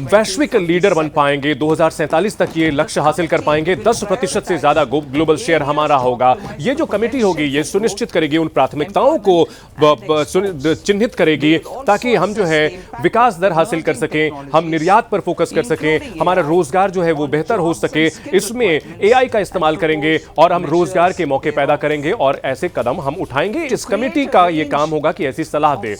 वैश्विक लीडर बन पाएंगे। 2047 तक ये लक्ष्य हासिल कर पाएंगे। 10% से ज्यादा ग्लोबल शेयर हमारा होगा। ये जो कमेटी होगी ये सुनिश्चित करेगी, उन प्राथमिकताओं को चिन्हित करेगी ताकि हम जो है विकास दर हासिल कर सकें, हम निर्यात पर फोकस कर सकें, हमारा रोजगार जो है वो बेहतर हो सके। इसमें एआई का इस्तेमाल करेंगे और हम रोजगार के मौके पैदा करेंगे और ऐसे कदम हम उठाएंगे। इस कमेटी का यह काम होगा कि ऐसी सलाह दे।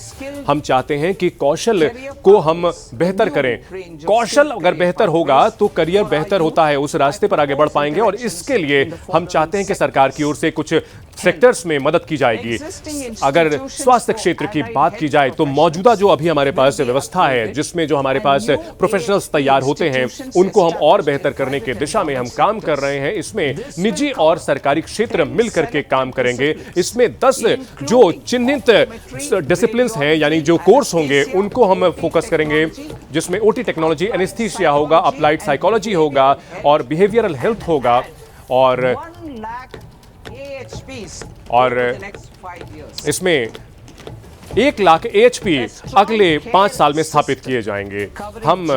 हम चाहते हैं कि कौशल को हम बेहतर करें। कौशल अगर बेहतर होगा तो करियर बेहतर होता है, उस रास्ते पर आगे बढ़ पाएंगे। और इसके लिए हम चाहते हैं कि सरकार की ओर से कुछ सेक्टर्स में मदद की जाएगी। अगर स्वास्थ्य क्षेत्र की बात की जाए तो मौजूदा जो अभी हमारे पास व्यवस्था है, जिसमें जो हमारे पास प्रोफेशनल्स तैयार होते हैं, उनको हम और बेहतर करने की दिशा में हम काम कर रहे हैं। इसमें निजी और सरकारी क्षेत्र मिलकर के काम करेंगे। इसमें 10 जो चिन्हित डिसिप्लिन्स हैं यानी जो कोर्स होंगे उनको हम फोकस करेंगे, जिसमें ओटी टेक्नोलॉजी, एनेस्थीसिया होगा, अप्लाइड साइकोलॉजी होगा और बिहेवियरल हेल्थ होगा और इसमें 1 लाख AHP अगले 5 साल में स्थापित किए जाएंगे। हम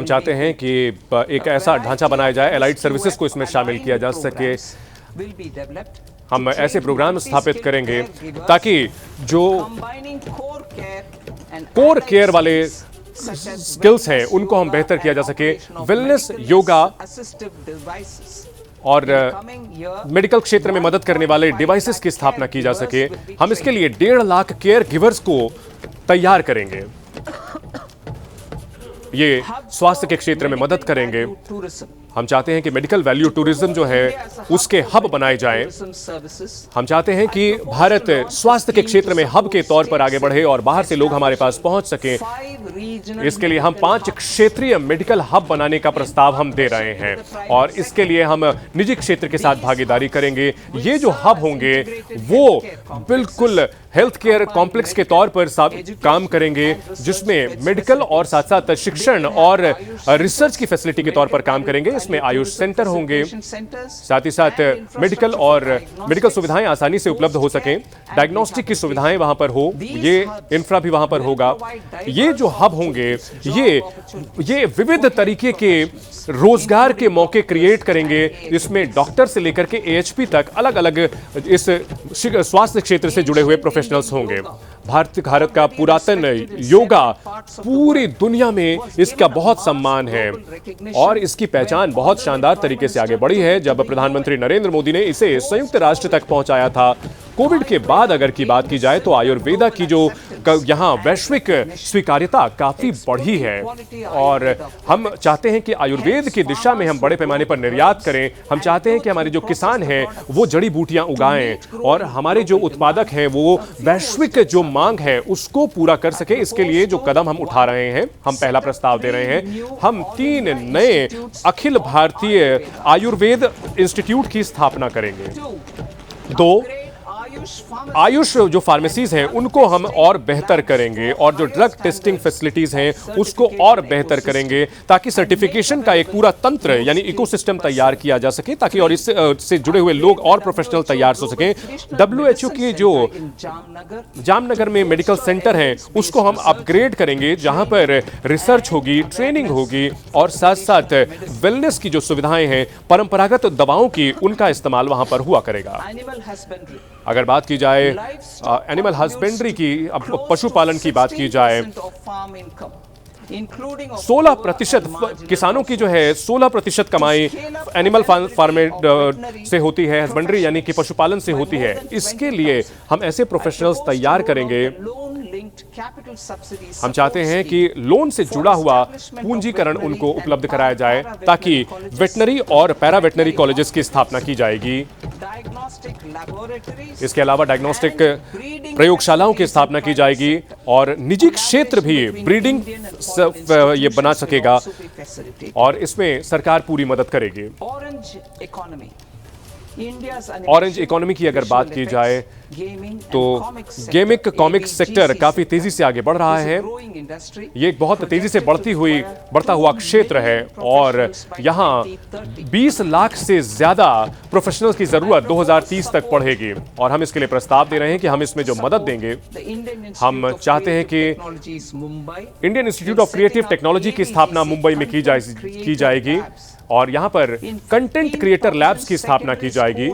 चाहते हैं कि एक ऐसा ढांचा बनाया जाए, एलाइड सर्विसेज को इसमें शामिल किया जा सके। हम ऐसे प्रोग्राम स्थापित करेंगे ताकि जो कोर केयर वाले स्किल्स हैं उनको हम बेहतर किया जा सके। वेलनेस, योगा और मेडिकल क्षेत्र में मदद करने वाले डिवाइसेस की स्थापना की जा सके। हम इसके लिए 1.5 लाख केयर गिवर्स को तैयार करेंगे। ये स्वास्थ्य के क्षेत्र में मदद करेंगे। हम चाहते हैं कि मेडिकल वैल्यू टूरिज्म जो है उसके हब बनाए जाएं। हम चाहते हैं कि भारत स्वास्थ्य के क्षेत्र में हब के तौर पर आगे बढ़े और बाहर से लोग हमारे पास पहुंच सकें। इसके लिए हम 5 क्षेत्रीय मेडिकल हब बनाने का प्रस्ताव हम दे रहे हैं और इसके लिए हम निजी क्षेत्र के साथ भागीदारी करेंगे। ये जो हब होंगे वो बिल्कुल हेल्थ केयर कॉम्प्लेक्स के तौर पर काम करेंगे, जिसमें मेडिकल और साथ साथ शिक्षण और रिसर्च की फैसिलिटी के तौर पर काम करेंगे। इसमें आयुष सेंटर होंगे, साथ ही साथ मेडिकल सुविधाएं आसानी से उपलब्ध हो सकें, डायग्नोस्टिक की सुविधाएं वहां पर हो, ये इंफ्रा भी वहां पर होगा। ये जो हब होंगे ये विविध तरीके के रोजगार के मौके क्रिएट करेंगे। इसमें डॉक्टर से लेकर के AHP तक अलग अलग इस स्वास्थ्य क्षेत्र से जुड़े हुए प्रोफेशनल्स होंगे। भारत का पुरातन योगा पूरी दुनिया में इसका बहुत सम्मान है और इसकी पहचान बहुत शानदार तरीके से आगे बढ़ी है। जब प्रधानमंत्री नरेंद्र मोदी ने इसे संयुक्त राष्ट्र तक पहुंचाया था, कोविड के बाद अगर की बात की जाए तो आयुर्वेदा की जो यहाँ वैश्विक स्वीकार्यता काफी बढ़ी है और हम चाहते हैं कि आयुर्वेद की दिशा में हम बड़े पैमाने पर निर्यात करें। हम चाहते हैं कि हमारे जो किसान हैं वो जड़ी बूटियां उगाएं और हमारे जो उत्पादक हैं वो वैश्विक जो मांग है उसको पूरा कर सके। इसके लिए जो कदम हम उठा रहे हैं, हम पहला प्रस्ताव दे रहे हैं। हम 3 नए अखिल भारतीय आयुर्वेद इंस्टीट्यूट की स्थापना करेंगे। दो, आयुष जो फार्मेसीज हैं उनको हम और बेहतर करेंगे और जो ड्रग टेस्टिंग फैसिलिटीज हैं उसको और बेहतर करेंगे ताकि सर्टिफिकेशन का एक पूरा तंत्र यानी इकोसिस्टम तैयार किया जा सके ताकि और इससे जुड़े हुए लोग और प्रोफेशनल तैयार हो सकें। WHO की जो जामनगर में मेडिकल सेंटर है उसको हम अपग्रेड करेंगे जहां पर रिसर्च होगी, ट्रेनिंग होगी और साथ साथ वेलनेस की जो सुविधाएं हैं, परंपरागत दवाओं की, उनका इस्तेमाल वहां पर हुआ करेगा। अगर बात की जाए एनिमल हस्बेंड्री की, पशुपालन की बात की जाए, 16% किसानों की जो है 16% कमाई एनिमल फार्म से होती है, हस्बेंड्री यानी कि पशुपालन से होती है। इसके लिए हम ऐसे प्रोफेशनल्स तैयार करेंगे। हम चाहते हैं कि लोन से जुड़ा हुआ पूंजीकरण उनको उपलब्ध कराया जाए ताकि वेटनरी और पैरा वेटनरी कॉलेजेस की स्थापना की जाएगी। इसके अलावा डायग्नोस्टिक प्रयोगशालाओं की स्थापना की जाएगी और निजी क्षेत्र भी ब्रीडिंग ये बना सकेगा और इसमें सरकार पूरी मदद करेगी। ऑरेंज इकोनॉमी की अगर बात की जाए तो गेमिंग कॉमिक्स सेक्टर काफी तेजी से आगे बढ़ रहा है। ये एक बहुत तेजी से बढ़ता हुआ क्षेत्र है और यहाँ 20 लाख से ज्यादा प्रोफेशनल्स की जरूरत 2030 तक पड़ेगी और हम इसके लिए प्रस्ताव दे रहे हैं कि हम इसमें जो मदद देंगे, हम चाहते हैं कि Indian institute of creative technology की स्थापना मुंबई में की जाएगी और यहां पर कंटेंट क्रिएटर लैब्स की स्थापना की जाएगी।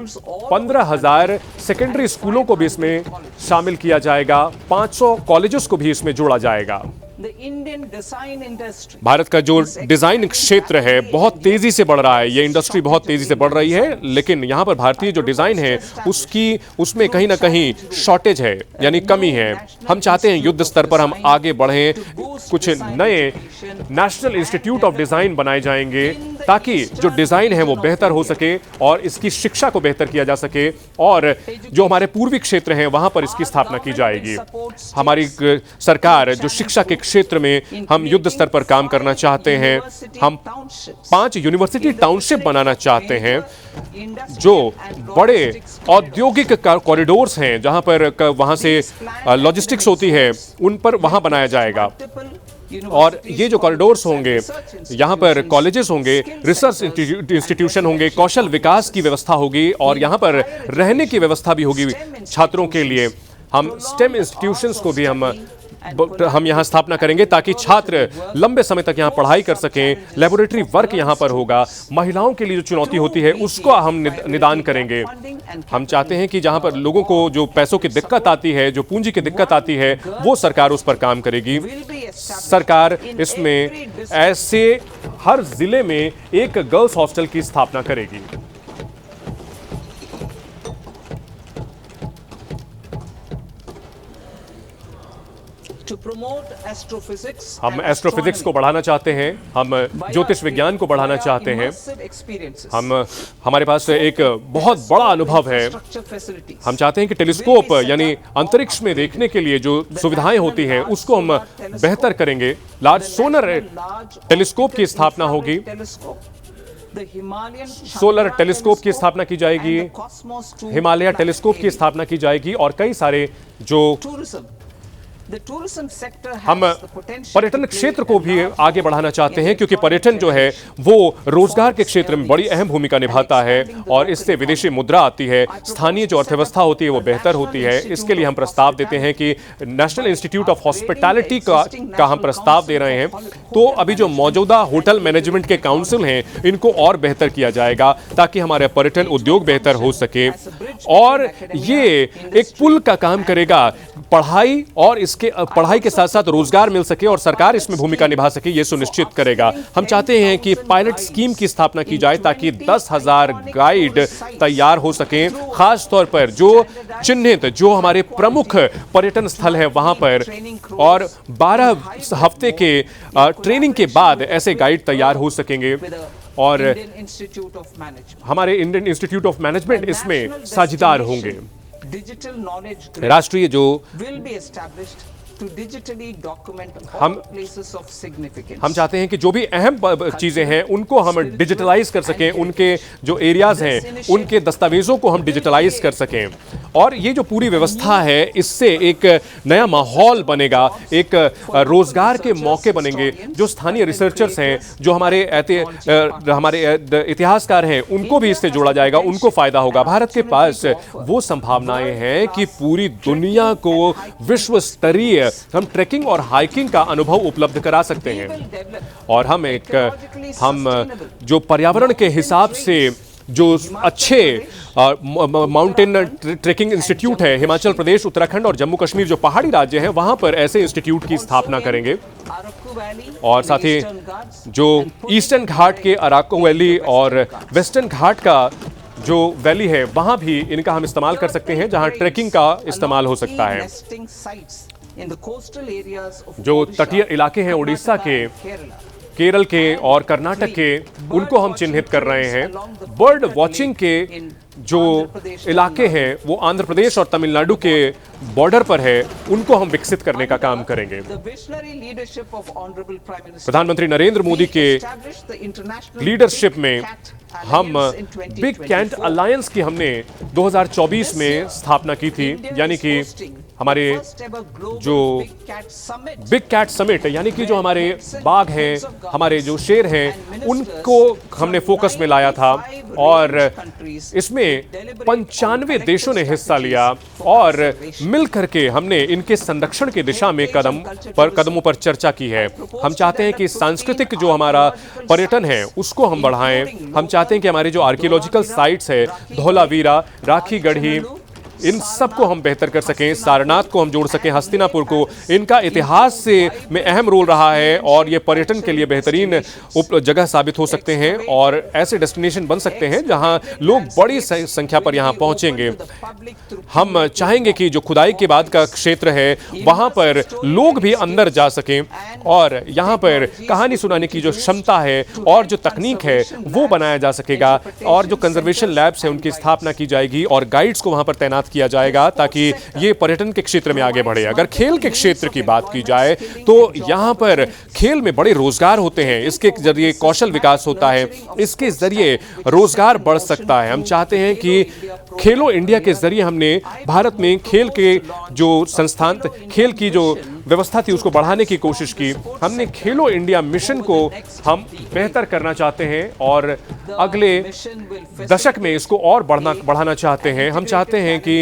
15,000 सेकेंडरी स्कूलों को भी इसमें शामिल किया जाएगा, 500 कॉलेजेस को भी इसमें जोड़ा जाएगा। भारत का जो डिजाइन क्षेत्र है बहुत तेजी से बढ़ रहा है, ये इंडस्ट्री बहुत तेजी से बढ़ रही है, लेकिन यहां पर भारतीय जो डिजाइन है उसमें कहीं ना कहीं शॉर्टेज है यानी कमी है। हम चाहते हैं युद्ध स्तर पर हम आगे बढ़ें, कुछ नए नेशनल इंस्टीट्यूट ऑफ डिजाइन बनाए जाएंगे ताकि जो डिजाइन है वो बेहतर हो सके और इसकी शिक्षा को बेहतर किया जा सके और जो हमारे पूर्वी क्षेत्र हैं वहां पर इसकी स्थापना की जाएगी। हमारी सरकार जो शिक्षा के क्षेत्र में हम युद्ध स्तर पर काम करना चाहते हैं, हम 5 यूनिवर्सिटी टाउनशिप बनाना चाहते हैं जो बड़े औद्योगिक कॉरिडोर्स हैं जहां पर वहां से लॉजिस्टिक्स होती है उन पर वहां बनाया जाएगा और ये जो कॉरिडोर्स होंगे यहाँ पर कॉलेजेस होंगे, रिसर्च इंस्टीट्यूशन होंगे, कौशल विकास की व्यवस्था होगी और यहाँ पर रहने की व्यवस्था भी होगी छात्रों के लिए। हम स्टेम इंस्टीट्यूशंस को भी हम यहाँ स्थापना करेंगे ताकि छात्र लंबे समय तक यहाँ पढ़ाई कर सकें। लेबोरेटरी वर्क यहाँ पर होगा। महिलाओं के लिए जो चुनौती होती है उसको हम निदान करेंगे। हम चाहते हैं कि जहाँ पर लोगों को जो पैसों की दिक्कत आती है, जो पूंजी की दिक्कत आती है, वो सरकार उस पर काम करेगी। सरकार इसमें ऐसे हर जिले में एक गर्ल्स हॉस्टल की स्थापना करेगी। हम एस्ट्रोफिजिक्स को बढ़ाना चाहते हैं, हम ज्योतिष विज्ञान को बढ़ाना चाहते हैं। हमारे पास एक बहुत बड़ा अनुभव है। हम चाहते हैं कि टेलीस्कोप यानी अंतरिक्ष में देखने के लिए जो सुविधाएं होती हैं उसको हम बेहतर करेंगे। लार्ज सोलर टेलीस्कोप की स्थापना होगी, सोलर टेलीस्कोप की स्थापना की जाएगी, हिमालय टेलीस्कोप की स्थापना की जाएगी और कई सारे जो हम पर्यटन क्षेत्र को भी आगे बढ़ाना चाहते हैं क्योंकि पर्यटन जो है वो रोजगार के क्षेत्र में बड़ी अहम भूमिका निभाता है और इससे विदेशी मुद्रा आती है, स्थानीय जो अर्थव्यवस्था होती है वो बेहतर होती है। इसके लिए हम प्रस्ताव देते हैं कि नेशनल इंस्टीट्यूट ऑफ हॉस्पिटैलिटी का हम प्रस्ताव दे रहे हैं। तो अभी जो मौजूदा होटल मैनेजमेंट के काउंसिल हैं इनको और बेहतर किया जाएगा ताकि हमारे पर्यटन उद्योग बेहतर हो सके और ये एक पुल का काम करेगा। पढ़ाई और पढ़ाई के साथ साथ रोजगार मिल सके और सरकार इसमें भूमिका निभा सके, ये सुनिश्चित करेगा। हम चाहते हैं कि पायलट स्कीम की स्थापना की जाए ताकि 10,000 गाइड तैयार हो सकें, खास तौर पर जो चिन्हित जो हमारे प्रमुख पर्यटन स्थल है वहां पर, और 12 हफ्ते के ट्रेनिंग के बाद ऐसे गाइड तैयार हो सकेंगे और हमारे इंडियन इंस्टीट्यूट ऑफ मैनेजमेंट इसमें साझेदार होंगे। राष्ट्रीय जो to digitally document all हम places of significance. हम चाहते हैं कि जो भी अहम चीजें हैं उनको हम डिजिटलाइज कर सकें, उनके जो एरियाज हैं उनके दस्तावेजों को हम डिजिटलाइज कर सकें। और ये जो पूरी व्यवस्था है इससे एक नया माहौल बनेगा, एक रोजगार के मौके बनेंगे। जो स्थानीय रिसर्चर्स हैं, जो हमारे इतिहासकार हैं, उनको भी इससे जोड़ा जाएगा, उनको फायदा होगा। भारत के पास वो संभावनाएं हैं कि पूरी दुनिया को विश्व स्तरीय हम ट्रैकिंग और हाइकिंग का अनुभव उपलब्ध करा सकते हैं। और हम जो पर्यावरण के हिसाब से जो अच्छे माउंटेन ट्रेकिंग इंस्टीट्यूट है, हिमाचल प्रदेश, उत्तराखंड और जम्मू कश्मीर जो पहाड़ी राज्य हैं, वहां पर ऐसे इंस्टीट्यूट की स्थापना करेंगे। और साथ ही जो ईस्टर्न घाट के अराकू वैली और वेस्टर्न घाट का जो वैली है वहां भी इनका हम इस्तेमाल कर सकते हैं, जहां ट्रैकिंग का इस्तेमाल हो सकता है। जो तटीय इलाके हैं उड़ीसा के, केरल के और कर्नाटक के, उनको हम चिन्हित कर रहे हैं। बर्ड वॉचिंग के जो इलाके हैं वो आंध्र प्रदेश और तमिलनाडु के बॉर्डर पर है, उनको हम विकसित करने का काम करेंगे। प्रधानमंत्री नरेंद्र मोदी के लीडरशिप में हम बिग कैट अलायंस की हमने 2024 में स्थापना की थी, यानी कि हमारे जो बिग कैट समिट, यानी कि जो हमारे बाघ हैं, हमारे जो शेर हैं, उनको हमने फोकस में लाया था। और इसमें 95 देशों ने हिस्सा लिया और मिल करके हमने इनके संरक्षण की दिशा में कदमों पर चर्चा की है। हम चाहते हैं कि सांस्कृतिक जो हमारा पर्यटन है उसको हम बढ़ाएं। हम चाहते हैं कि हमारे जो आर्कियोलॉजिकल साइट्स है, धौलावीरा, राखी गढ़ी, इन सबको हम बेहतर कर सकें, सारनाथ को हम जोड़ सकें, हस्तिनापुर को। इनका इतिहास में अहम रोल रहा है और ये पर्यटन के लिए बेहतरीन जगह साबित हो सकते हैं और ऐसे डेस्टिनेशन बन सकते हैं जहां लोग बड़ी संख्या पर यहां पहुंचेंगे। हम चाहेंगे कि जो खुदाई के बाद का क्षेत्र है वहां पर लोग भी अंदर जा सकें और यहां पर कहानी सुनाने की जो क्षमता है और जो तकनीक है वो बनाया जा सकेगा। और जो कंजर्वेशन लैब्स है उनकी स्थापना की जाएगी और गाइड्स को वहां पर तैनात किया जाएगा ताकि ये पर्यटन के क्षेत्र में आगे बढ़े। अगर खेल के क्षेत्र की बात की जाए तो यहां पर खेल में बड़े रोजगार होते हैं, इसके जरिए कौशल विकास होता है, इसके जरिए रोजगार बढ़ सकता है। हम चाहते हैं कि खेलो इंडिया के जरिए हमने भारत में खेल के जो संस्थान, खेल की जो व्यवस्था थी उसको बढ़ाने की कोशिश की। हमने खेलो इंडिया मिशन को हम बेहतर करना चाहते हैं और अगले दशक में इसको और बढ़ाना चाहते हैं। हम चाहते हैं कि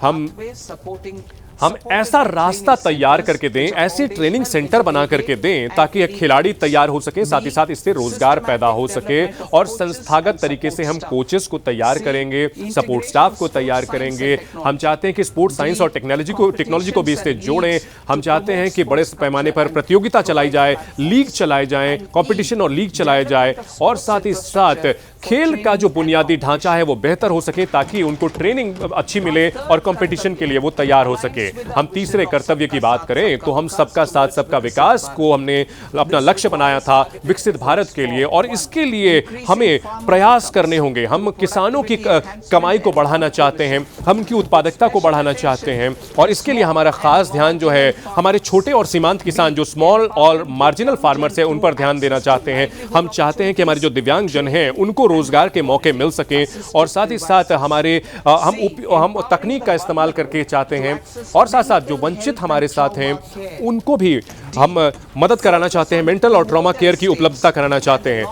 हम ऐसा रास्ता तैयार करके दें, ऐसे ट्रेनिंग सेंटर बना करके दें ताकि खिलाड़ी तैयार हो सके, साथ ही साथ इससे रोजगार पैदा हो सके। और संस्थागत तरीके से हम कोचेस को तैयार करेंगे, सपोर्ट स्टाफ को तैयार करेंगे। हम चाहते हैं कि स्पोर्ट्स साइंस और टेक्नोलॉजी को भी इससे जोड़ें। हम चाहते हैं कि बड़े पैमाने पर प्रतियोगिता चलाई जाए, लीग चलाए जाए, कंपटीशन और लीग चलाए जाए और साथ ही साथ खेल का जो बुनियादी ढांचा है वो बेहतर हो सके ताकि उनको ट्रेनिंग अच्छी मिले और कंपटीशन के लिए वो तैयार हो सके। हम तीसरे कर्तव्य की बात करें तो हम सबका साथ सबका विकास को हमने अपना लक्ष्य बनाया था विकसित भारत के लिए, और इसके लिए हमें प्रयास करने होंगे। हम किसानों की कमाई को बढ़ाना चाहते हैं, हम उनकी उत्पादकता को बढ़ाना चाहते हैं और इसके लिए हमारा खास ध्यान जो है हमारे छोटे और सीमांत किसान जो स्मॉल और मार्जिनल फार्मर्स हैं उन पर ध्यान देना चाहते हैं। हम चाहते हैं कि हमारे जो दिव्यांग जन हैं उनको रोजगार के मौके मिल सकें और साथ ही साथ हम तकनीक का इस्तेमाल करके चाहते हैं और साथ साथ जो वंचित हमारे साथ हैं उनको भी हम मदद कराना चाहते हैं, मेंटल और ट्रॉमा केयर की उपलब्धता कराना चाहते हैं।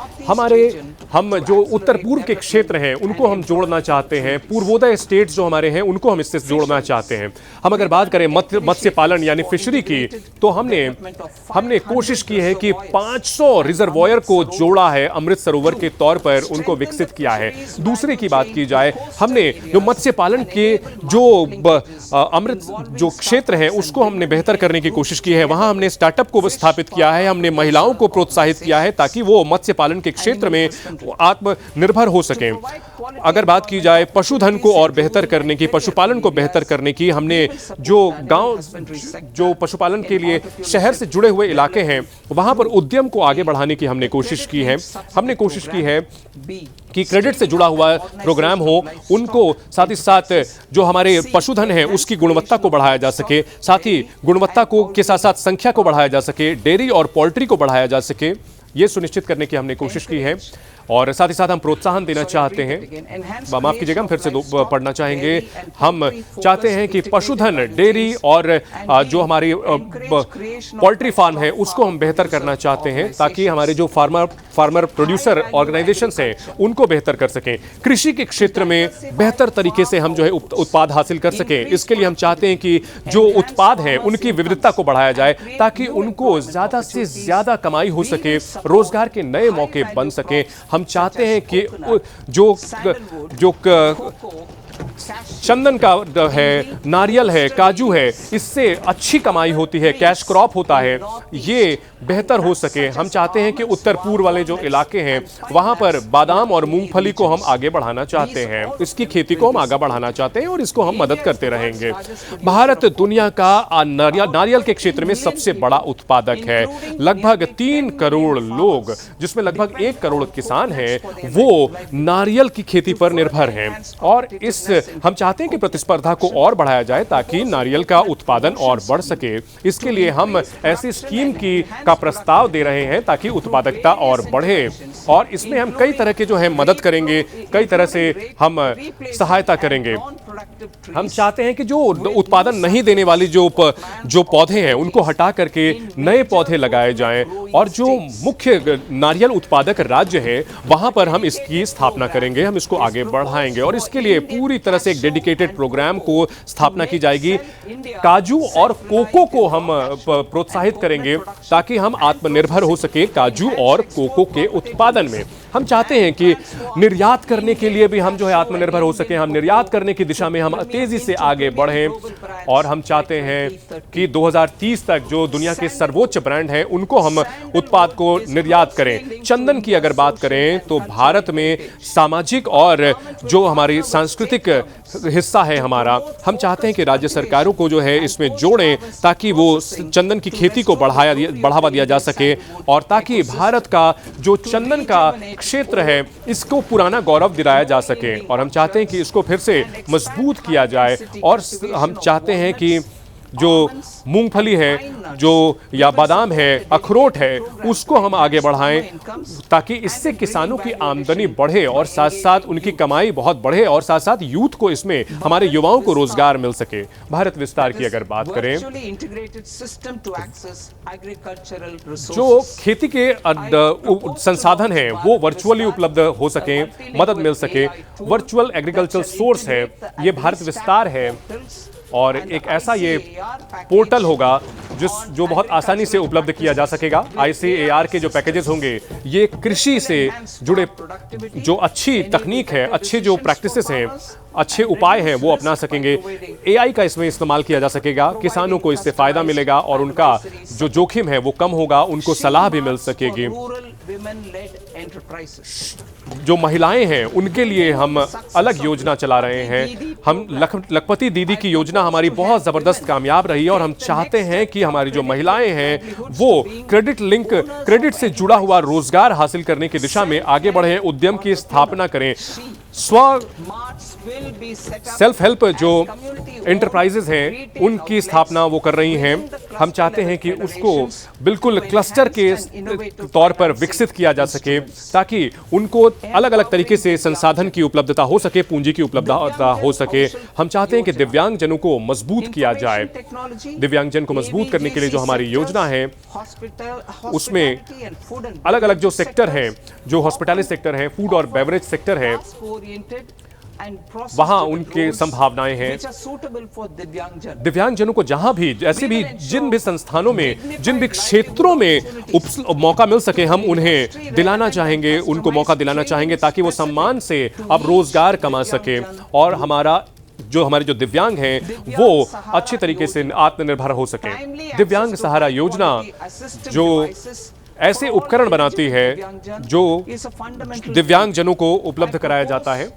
हम जो उत्तर पूर्व के क्षेत्र हैं उनको हम जोड़ना चाहते हैं, पूर्वोदय स्टेट्स जो हमारे हैं उनको हम इससे जोड़ना चाहते हैं। हम अगर बात करें मत्स्य पालन यानी फिशरी की तो हमने कोशिश की है कि 500 रिजर्वॉयर को जोड़ा है, अमृत सरोवर के तौर पर उनको विकसित किया है। दूसरे की बात की जाए, हमने जो मत्स्य पालन के जो अमृत जो क्षेत्र है उसको हमने बेहतर करने की कोशिश की है। वहां हमने स्टार्टअप को स्थापित किया है, हमने महिलाओं को प्रोत्साहित किया है ताकि वो मत्स्य पालन के क्षेत्र में आत्मनिर्भर हो सकें। अगर बात की जाए पशुधन को और बेहतर करने की, पशुपालन को बेहतर करने की, हमने जो गांव जो पशुपालन के लिए शहर से जुड़े हुए इलाके हैं वहां पर उद्यम को आगे बढ़ाने की हमने कोशिश की है। हमने कोशिश की है कि क्रेडिट से जुड़ा हुआ प्रोग्राम हो, उनको साथ ही साथ जो हमारे पशुधन है उसकी गुणवत्ता को बढ़ाया जा सके, साथ ही गुणवत्ता को के साथ साथ संख्या को बढ़ाया जा सके, डेयरी और पोल्ट्री को बढ़ाया जा सके, ये सुनिश्चित करने की हमने कोशिश की है। और साथ ही साथ हम प्रोत्साहन देना चाहते हैं, माफ कीजिएगा हम फिर से पढ़ना चाहेंगे, हम चाहते हैं कि पशुधन, डेयरी और जो हमारी पोल्ट्री फार्म है उसको हम बेहतर करना चाहते हैं, ताकि हमारे जो फार्मर प्रोड्यूसर ऑर्गेनाइजेशंस हैं उनको बेहतर कर सकें। कृषि के क्षेत्र में बेहतर तरीके से हम जो है उत्पाद हासिल कर सकें। इसके लिए हम चाहते हैं कि जो उत्पाद हैं उनकी विविधता को बढ़ाया जाए, ताकि उनको ज्यादा से ज्यादा कमाई हो सके, रोजगार के नए मौके बन सके। हम चाहते हैं कि जो चंदन का है, नारियल है, काजू है, इससे अच्छी कमाई होती है, कैश क्रॉप होता है, ये बेहतर हो सके। हम चाहते हैं कि उत्तर पूर्व वाले जो इलाके हैं वहां पर बादाम और मूंगफली को हम आगे बढ़ाना चाहते हैं, इसकी खेती को हम आगे बढ़ाना चाहते हैं और इसको हम मदद करते रहेंगे। भारत दुनिया का नारियल के क्षेत्र में सबसे बड़ा उत्पादक है। लगभग 3 करोड़ लोग, जिसमें लगभग 1 करोड़ किसान हैं, वो नारियल की खेती पर निर्भर हैं। और हम चाहते हैं कि प्रतिस्पर्धा को और बढ़ाया जाए ताकि नारियल का उत्पादन और बढ़ सके। इसके लिए हम ऐसी स्कीम का प्रस्ताव दे रहे हैं ताकि उत्पादकता और बढ़े, और इसमें हम कई तरह के जो है मदद करेंगे, कई तरह से हम सहायता करेंगे। हम चाहते हैं कि जो उत्पादन नहीं देने वाली जो पौधे हैं उनको हटा करके नए पौधे लगाए जाएं, और जो मुख्य नारियल उत्पादक राज्य है वहां पर हम इसकी स्थापना करेंगे, हम इसको आगे बढ़ाएंगे। और इसके लिए पूरी तरह से एक डेडिकेटेड प्रोग्राम को स्थापना की जाएगी। काजू और कोको को हम प्रोत्साहित करेंगे ताकि हम आत्मनिर्भर हो सके काजू और कोको के उत्पादन में। हम चाहते हैं कि निर्यात करने के लिए भी हम जो है आत्मनिर्भर हो सके, हम निर्यात करने की दिशा में हम तेजी से आगे बढ़ें, और हम चाहते हैं कि 2030 तक जो दुनिया के सर्वोच्च ब्रांड हैं उनको हम उत्पाद को निर्यात करें। चंदन की अगर बात करें तो भारत में सामाजिक और जो हमारी सांस्कृतिक हिस्सा है हमारा, हम चाहते हैं कि राज्य सरकारों को जो है इसमें जोड़ें ताकि वो चंदन की खेती को बढ़ावा दिया जा सके, और ताकि भारत का जो चंदन का क्षेत्र है इसको पुराना गौरव दिलाया जा सके। और हम चाहते हैं कि इसको फिर से मजबूत किया जाए, और हम चाहते हैं कि जो मूंगफली है, जो या बादाम है, अखरोट है, उसको हम आगे बढ़ाएं ताकि इससे किसानों की आमदनी बढ़े और साथ साथ उनकी कमाई बहुत बढ़े, और साथ साथ यूथ को, इसमें हमारे युवाओं को रोजगार मिल सके। भारत विस्तार की अगर बात करें, जो खेती के संसाधन हैं वो वर्चुअली उपलब्ध हो सके, मदद मिल सके। वर्चुअल एग्रीकल्चरल सोर्स है, ये भारत विस्तार है, और एक ऐसा ये पोर्टल होगा जो बहुत आसानी से उपलब्ध किया जा सकेगा। ICAR के जो पैकेजेस होंगे ये कृषि से जुड़े जो अच्छी तकनीक है, अच्छे जो प्रैक्टिसेस हैं, अच्छे उपाय हैं वो अपना सकेंगे। AI का इसमें इस्तेमाल किया जा सकेगा, किसानों को इससे फायदा मिलेगा और उनका जो जोखिम है वो कम होगा, उनको सलाह भी मिल सकेगी। जो महिलाएं हैं उनके लिए हम अलग योजना चला रहे हैं। हम लखपति दीदी की योजना हमारी बहुत जबरदस्त कामयाब रही है, और हम चाहते हैं कि हमारी जो महिलाएं हैं वो क्रेडिट से जुड़ा हुआ रोजगार हासिल करने की दिशा में आगे बढ़े, उद्यम की स्थापना करें। सेल्फ हेल्प जो एंटरप्राइजेज हैं उनकी स्थापना वो कर रही हैं। हम चाहते हैं कि उसको बिल्कुल क्लस्टर के तौर पर विकसित किया जा सके ताकि उनको अलग अलग तरीके से संसाधन की उपलब्धता हो सके, पूंजी की उपलब्धता हो सके। हम चाहते हैं कि दिव्यांगजनों को मजबूत किया जाए। दिव्यांगजन को मजबूत करने के लिए जो हमारी योजना है उसमें अलग अलग जो सेक्टर हैं, जो हॉस्पिटैलिटी सेक्टर है, फूड और बेवरेज सेक्टर है, वहां उनके संभावनाएं हैं। दिव्यांगजनों को जहां भी, जैसे भी, जिन भी संस्थानों में, जिन भी क्षेत्रों में मौका मिल सके, हम उन्हें दिलाना चाहेंगे, उनको मौका दिलाना चाहेंगे ताकि वो सम्मान से अब रोजगार कमा सके, और हमारे जो दिव्यांग हैं वो अच्छी तरीके से आत्मनिर्भर हो सके। दिव्यांग सहारा योजना जो ऐसे उपकरण बनाती है जो दिव्यांगजनों को उपलब्ध कराया जाता है,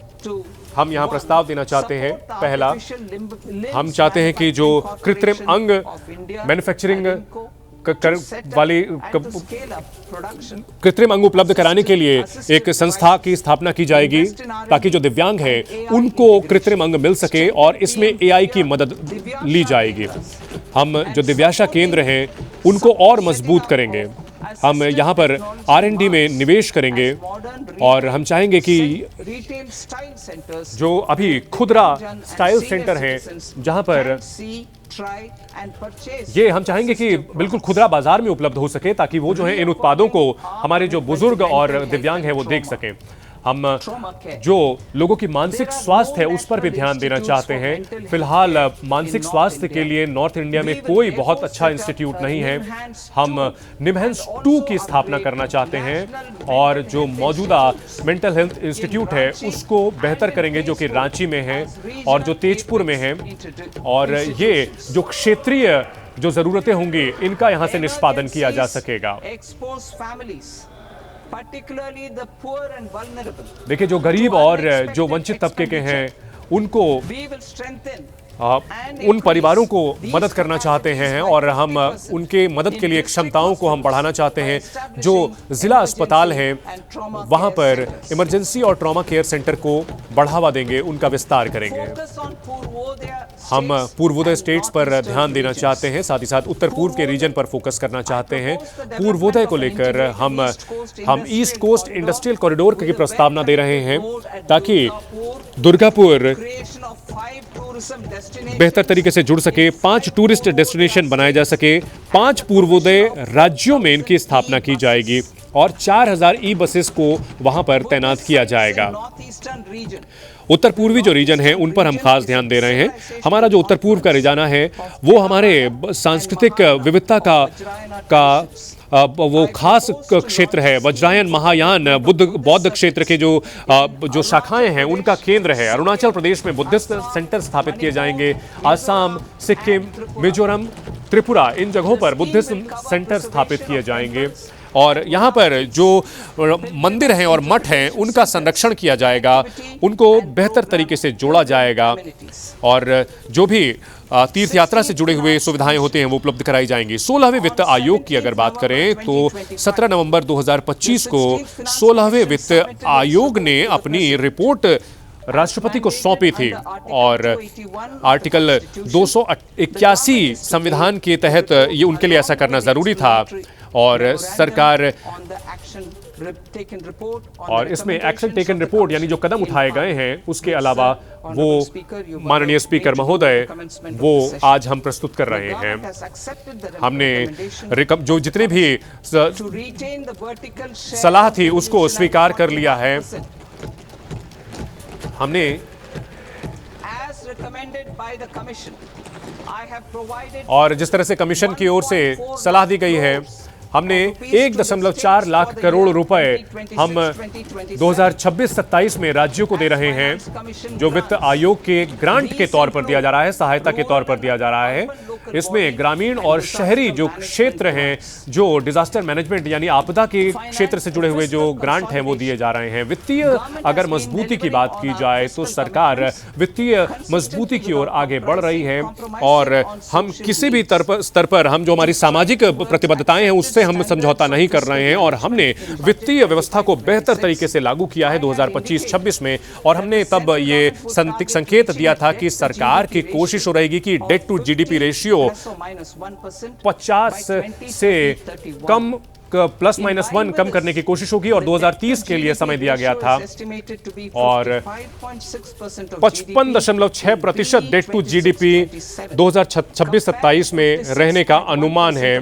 हम यहां प्रस्ताव देना चाहते हैं। पहला, हम चाहते हैं कि जो कृत्रिम अंग मैन्युफैक्चरिंग वाली कृत्रिम अंग उपलब्ध कराने के लिए एक संस्था की स्थापना की जाएगी ताकि जो दिव्यांग है उनको कृत्रिम अंग मिल सके और इसमें एआई की मदद ली जाएगी। हम जो दिव्याशा केंद्र हैं उनको और मजबूत करेंगे। हम यहाँ पर R&D में निवेश करेंगे और हम चाहेंगे कि जो अभी खुदरा स्टाइल सेंटर हैं जहाँ पर ये हम चाहेंगे कि बिल्कुल खुदरा बाजार में उपलब्ध हो सके ताकि वो जो है इन उत्पादों को हमारे जो बुजुर्ग और दिव्यांग हैं वो देख सकें। हम जो लोगों की मानसिक स्वास्थ्य है उस पर भी ध्यान देना चाहते हैं। फिलहाल मानसिक स्वास्थ्य के लिए नॉर्थ इंडिया में कोई बहुत अच्छा इंस्टीट्यूट नहीं है। हम निमहंस 2 की स्थापना करना चाहते हैं और जो मौजूदा मेंटल हेल्थ इंस्टीट्यूट है उसको बेहतर करेंगे जो कि रांची में है और जो तेजपुर में है। और ये जो क्षेत्रीय जो जरूरतें होंगी इनका यहाँ से निष्पादन किया जा सकेगा। देखिए जो गरीब और जो वंचित तबके के हैं उनको उन परिवारों को मदद करना चाहते हैं और हम उनके मदद के लिए क्षमताओं को हम बढ़ाना चाहते हैं। जो जिला अस्पताल हैं वहां पर इमरजेंसी और ट्रॉमा केयर सेंटर को बढ़ावा देंगे, उनका विस्तार करेंगे। हम पूर्वोदय स्टेट्स पर ध्यान देना चाहते हैं, साथ ही साथ उत्तर पूर्व के रीजन पर फोकस करना चाहते हैं। पूर्वोदय को लेकर हम ईस्ट कोस्ट इंडस्ट्रियल कॉरिडोर की प्रस्तावना दे रहे हैं ताकि दुर्गापुर बेहतर तरीके से जुड़ सके, 5 टूरिस्ट डेस्टिनेशन बनाए जा सके, 5 पूर्वोदय राज्यों में इनकी स्थापना की जाएगी और 4000 ई बसेस को वहां पर तैनात किया जाएगा। उत्तर पूर्वी जो रीजन है उन पर हम खास ध्यान दे रहे हैं। हमारा जो उत्तर पूर्व का रिजाना है वो हमारे सांस्कृतिक विविधता का वो खास क्षेत्र है। वज्रायन महायान बौद्ध क्षेत्र के जो शाखाएं हैं उनका केंद्र है। अरुणाचल प्रदेश में बुद्धिस्ट सेंटर स्थापित किए जाएंगे। आसाम, सिक्किम, मिजोरम, त्रिपुरा, इन जगहों पर बुद्धिस्ट सेंटर स्थापित किए जाएंगे और यहाँ पर जो मंदिर हैं और मठ हैं उनका संरक्षण किया जाएगा, उनको बेहतर तरीके से जोड़ा जाएगा और जो भी तीर्थ यात्रा से जुड़े हुए सुविधाएं होती हैं वो उपलब्ध कराई जाएंगी। 16वें वित्त आयोग की अगर बात करें तो 17 नवंबर 2025 को 16वें वित्त आयोग ने अपनी रिपोर्ट राष्ट्रपति को सौंपी थी और आर्टिकल 281 संविधान के तहत ये उनके लिए ऐसा करना जरूरी था और सरकार और इसमें एक्शन टेकन रिपोर्ट यानी जो कदम उठाए गए हैं उसके अलावा वो माननीय स्पीकर महोदय वो आज हम प्रस्तुत कर रहे हैं। हमने जो जितने भी सलाह थी उसको स्वीकार कर लिया है। हमने और जिस तरह से कमीशन की ओर से सलाह दी गई है हमने 1.4 लाख करोड़ रुपए हम 2026-27 में राज्यों को दे रहे हैं जो वित्त आयोग के ग्रांट के तौर पर दिया जा रहा है, सहायता के तौर पर दिया जा रहा है। इसमें ग्रामीण और शहरी जो क्षेत्र हैं जो डिजास्टर मैनेजमेंट यानी आपदा के क्षेत्र से जुड़े हुए जो ग्रांट हैं वो दिए जा रहे हैं। वित्तीय अगर मजबूती की बात की जाए तो सरकार वित्तीय मजबूती की ओर आगे बढ़ रही है और हम किसी भी स्तर पर हम जो हमारी सामाजिक प्रतिबद्धताएं हैं उससे हम समझौता नहीं कर रहे हैं और हमने वित्तीय व्यवस्था को बेहतर तरीके से लागू किया है 2025-26 में और हमने तब ये संकेत दिया था कि सरकार की कोशिश हो रहेगी कि डेट टू जीडीपी रेशियो 50 से कम +-1 कम करने की कोशिश होगी और 2030 के लिए समय दिया गया था और 55.6% डेट टू जीडीपी 2026-27 में रहने का अनुमान है।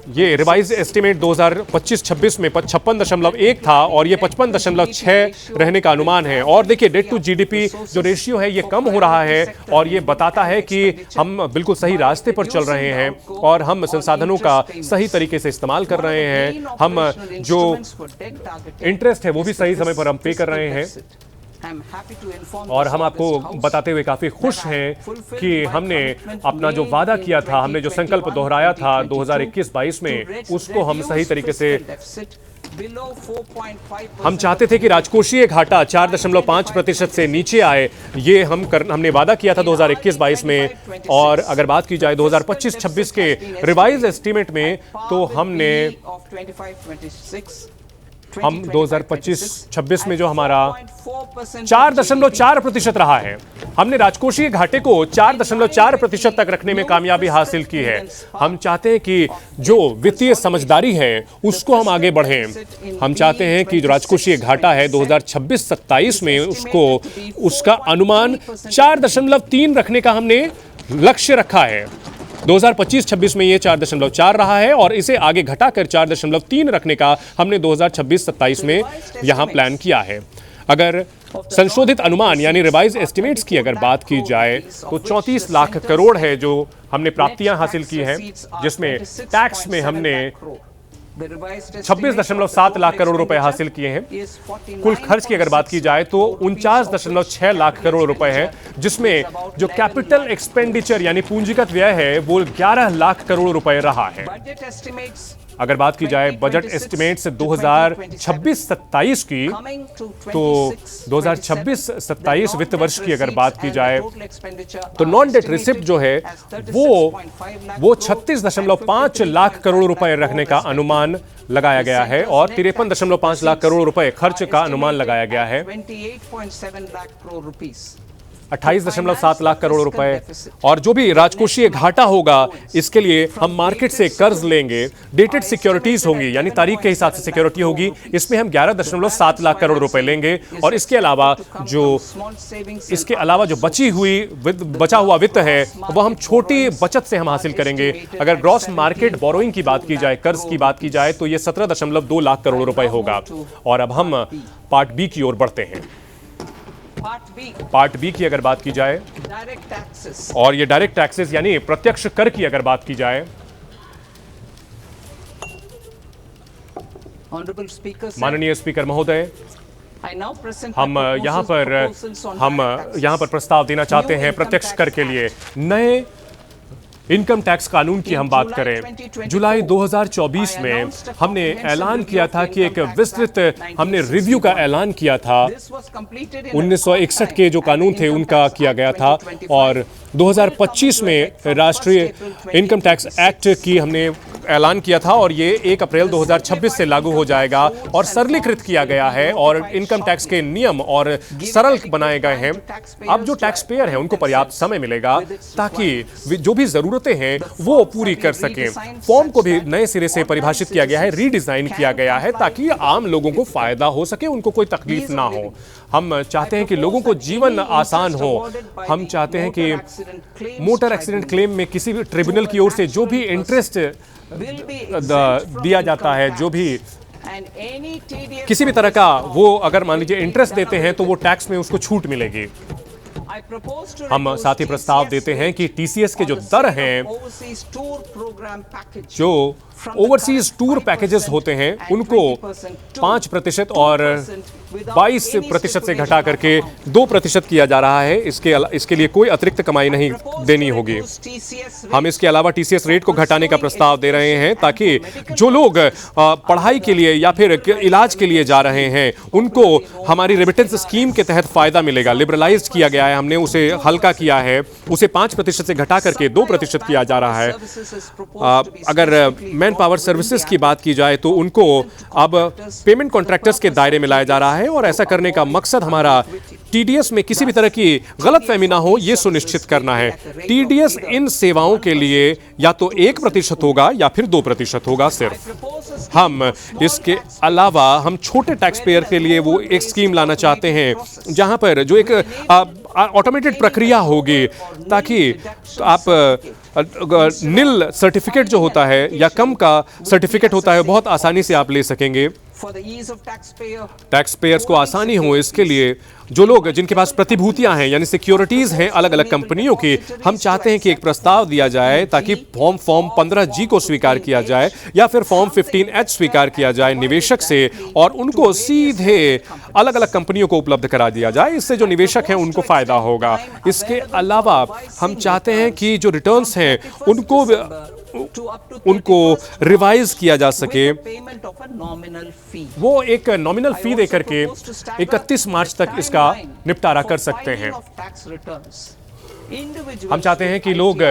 ये रिवाइज एस्टिमेट 2025-26 में 56.1 था और ये 55.6 रहने का अनुमान है। और देखिए डेट टू जीडीपी जो रेशियो है ये कम हो रहा है और ये बताता है कि हम बिल्कुल सही रास्ते पर चल रहे हैं और हम संसाधनों का सही तरीके से इस्तेमाल कर रहे हैं। हम जो इंटरेस्ट है वो भी सही समय पर हम पे कर रहे हैं I'm happy to inform और this हम आपको House बताते हुए काफी खुश हैं कि हमने अपना जो वादा किया था, हमने जो संकल्प दोहराया था 2021-22 में, उसको हम सही तरीके से हम चाहते थे कि राजकोषीय घाटा 4.5% से नीचे आए। ये हमने वादा किया था 2021-22 में। और अगर बात की जाए 2025-26 के रिवाइज एस्टीमेट में, तो हम 2025-26 में जो हमारा 4.4% रहा है, हमने राजकोषीय घाटे को 4.4% तक रखने में कामयाबी हासिल की है। हम चाहते हैं कि जो वित्तीय समझदारी है उसको हम आगे बढ़ें। हम चाहते हैं कि जो राजकोषीय घाटा है 2026-27 में उसका अनुमान 4.3 रखने का हमने लक्ष्य रखा है। 2025-26 में ये 4.4 रहा है और इसे आगे घटाकर 4.3 रखने का हमने 2026-27 में यहां प्लान किया है। अगर संशोधित अनुमान यानी रिवाइज एस्टिमेट्स की अगर बात की जाए तो 34 लाख करोड़ है जो हमने प्राप्तियां हासिल की हैं, जिसमें टैक्स में हमने 26.7 लाख करोड़ रुपए हासिल किए हैं। कुल खर्च की अगर बात की जाए तो 49.6 लाख करोड़ रुपए है, जिसमें जो कैपिटल एक्सपेंडिचर यानी पूंजीगत व्यय है वो 11 लाख करोड़ रुपए रहा है। अगर बात की जाए बजट एस्टिमेट्स 2026-27 की, तो 2026-27 वित्त वर्ष की अगर बात की जाए तो नॉन डेट रिसिप्ट जो है वो 36.5 लाख करोड़ रुपए रखने का अनुमान लगाया गया है और 53.5 लाख करोड़ रुपए खर्च का अनुमान लगाया गया है। 28.7 लाख करोड़ रुपए और जो भी राजकोषीय घाटा होगा इसके लिए हम मार्केट से कर्ज लेंगे। डेटेड सिक्योरिटीज होंगी यानी तारीख के हिसाब से सिक्योरिटी होगी, इसमें हम 11.7 लाख करोड़ रुपए लेंगे। और इसके अलावा जो बचा हुआ वित्त है वो हम छोटी बचत से हम हासिल करेंगे। अगर ग्रॉस मार्केट बोरोइंग की बात की जाए, कर्ज की बात की जाए, तो ये 17.2 लाख करोड़ रुपए होगा। और अब हम पार्ट बी की ओर बढ़ते हैं। पार्ट बी की अगर बात की जाए और ये डायरेक्ट टैक्सेस यानी प्रत्यक्ष कर की अगर बात की जाए, माननीय स्पीकर महोदय, हम यहां पर प्रस्ताव देना चाहते हैं प्रत्यक्ष कर के लिए। नए इनकम टैक्स कानून की हम बात करें, जुलाई 2024 में हमने ऐलान किया था कि एक विस्तृत हमने रिव्यू का ऐलान किया था। 1961 के जो कानून थे उनका किया गया था और 2025 में राष्ट्रीय इनकम टैक्स एक्ट की हमने ऐलान किया था और ये 1 अप्रैल 2026 से लागू हो जाएगा और सरलीकृत किया गया है और इनकम टैक्स के नियम और सरल बनाए गए हैं। अब जो टैक्स पेयर हैं उनको पर्याप्त समय मिलेगा ताकि जो भी जरूरतें हैं वो पूरी कर सकें। फॉर्म को भी नए सिरे से परिभाषित किया गया है, रीडिजाइन किया गया है ताकि आम लोगों को फायदा हो सके, उनको कोई तकलीफ ना हो। हम चाहते हैं कि लोगों को जीवन आसान हो। हम चाहते हैं कि मोटर एक्सीडेंट क्लेम में किसी भी ट्रिब्यूनल की ओर से जो भी इंटरेस्ट दिया जाता है, जो भी किसी भी तरह का वो अगर मान लीजिए इंटरेस्ट देते हैं तो वो टैक्स में उसको छूट मिलेगी। हम साथ ही प्रस्ताव देते हैं कि टीसीएस के जो दर हैं, जो ओवरसीज टूर पैकेजेस होते हैं, उनको 5% और 22% से घटा करके 2% किया जा रहा है। इसके लिए कोई अतिरिक्त कमाई नहीं देनी होगी। हम इसके अलावा टीसीएस रेट को घटाने का प्रस्ताव दे रहे हैं ताकि जो लोग पढ़ाई के लिए या फिर इलाज के लिए जा रहे हैं उनको हमारी रेमिटेंस स्कीम के तहत फायदा मिलेगा। लिबरलाइज किया गया है, हमने उसे हल्का किया है, उसे 5% से घटा करके 2% किया जा रहा है। अगर मैन पावर सर्विसेज की बात की जाए तो उनको अब पेमेंट कॉन्ट्रैक्टर्स के दायरे में लाया जा रहा है और ऐसा करने का मकसद हमारा टीडीएस में किसी भी तरह की गलतफहमी ना हो ये सुनिश्चित करना है। टीडीएस इन सेवाओं के लिए या तो 1% होगा या फिर 2% होगा सिर्फ। हम इसके अलावा हम छोटे टैक्स पेयर के लिए वो एक स्कीम लाना चाहते हैं जहां पर जो एक ऑटोमेटेड प्रक्रिया होगी ताकि आप निल सर्टिफिकेट जो होता है या कम का सर्टिफिकेट होता है बहुत आसानी से आप ले सकेंगे। for the ease of taxpayer. Tax payers को आसानी हो इसके लिए जो लोग जिनके पास प्रतिभूतियां हैं यानी सिक्योरिटीज हैं अलग अलग कंपनियों की, हम चाहते हैं कि एक प्रस्ताव दिया जाए ताकि फॉर्म 15G को स्वीकार किया जाए या फिर फॉर्म 15H स्वीकार किया जाए निवेशक से और उनको सीधे अलग अलग कंपनियों को उपलब्ध करा दिया जाए। इससे जो निवेशक हैं उनको फायदा होगा। इसके अलावा हम चाहते हैं कि जो रिटर्न्स हैं उनको रिवाइज किया जा सके। वो एक नॉमिनल फी देकर के 31 मार्च तक इसका निपटारा कर सकते हैं। हम चाहते हैं कि लोग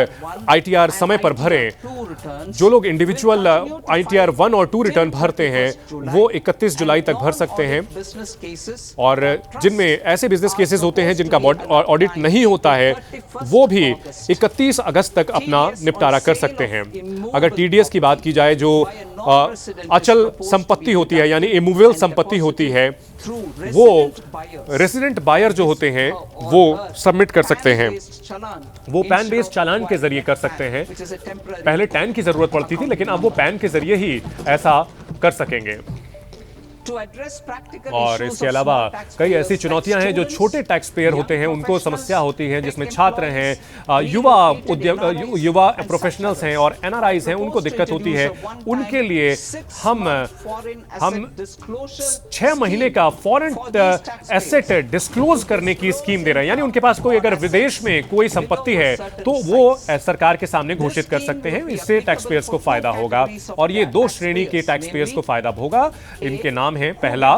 ITR समय पर भरें। जो लोग इंडिविजुअल ITR 1 और 2 रिटर्न भरते हैं वो 31 जुलाई तक भर सकते हैं और जिनमें ऐसे बिजनेस केसेस होते हैं जिनका ऑडिट नहीं होता है वो भी 31 अगस्त तक अपना निपटारा कर सकते हैं। अगर TDS की बात की जाए जो अचल संपत्ति होती है यानी इमूवेबल संपत्ति होती है वो रेसिडेंट बायर जो होते हैं वो सबमिट कर सकते हैं। वो पैन बेस्ड चालान के जरिए कर सकते हैं। पहले टैन की जरूरत पड़ती थी लेकिन अब वो पैन के जरिए ही ऐसा कर सकेंगे। और इसके अलावा कई ऐसी चुनौतियां हैं जो छोटे टैक्स पेयर होते हैं उनको समस्या होती है, जिसमें छात्र हैं, युवा प्रोफेशनल्स हैं और NRIs हैं, उनको दिक्कत होती है। उनके लिए हम 6 महीने का फॉरेन एसेट डिस्क्लोज करने की स्कीम दे रहे हैं। यानी उनके पास कोई अगर विदेश में कोई संपत्ति है तो वो सरकार के सामने घोषित कर सकते हैं। इससे टैक्स पेयर्स को फायदा होगा और ये 2 श्रेणी के टैक्स पेयर्स को फायदा होगा। इनके नाम है पहला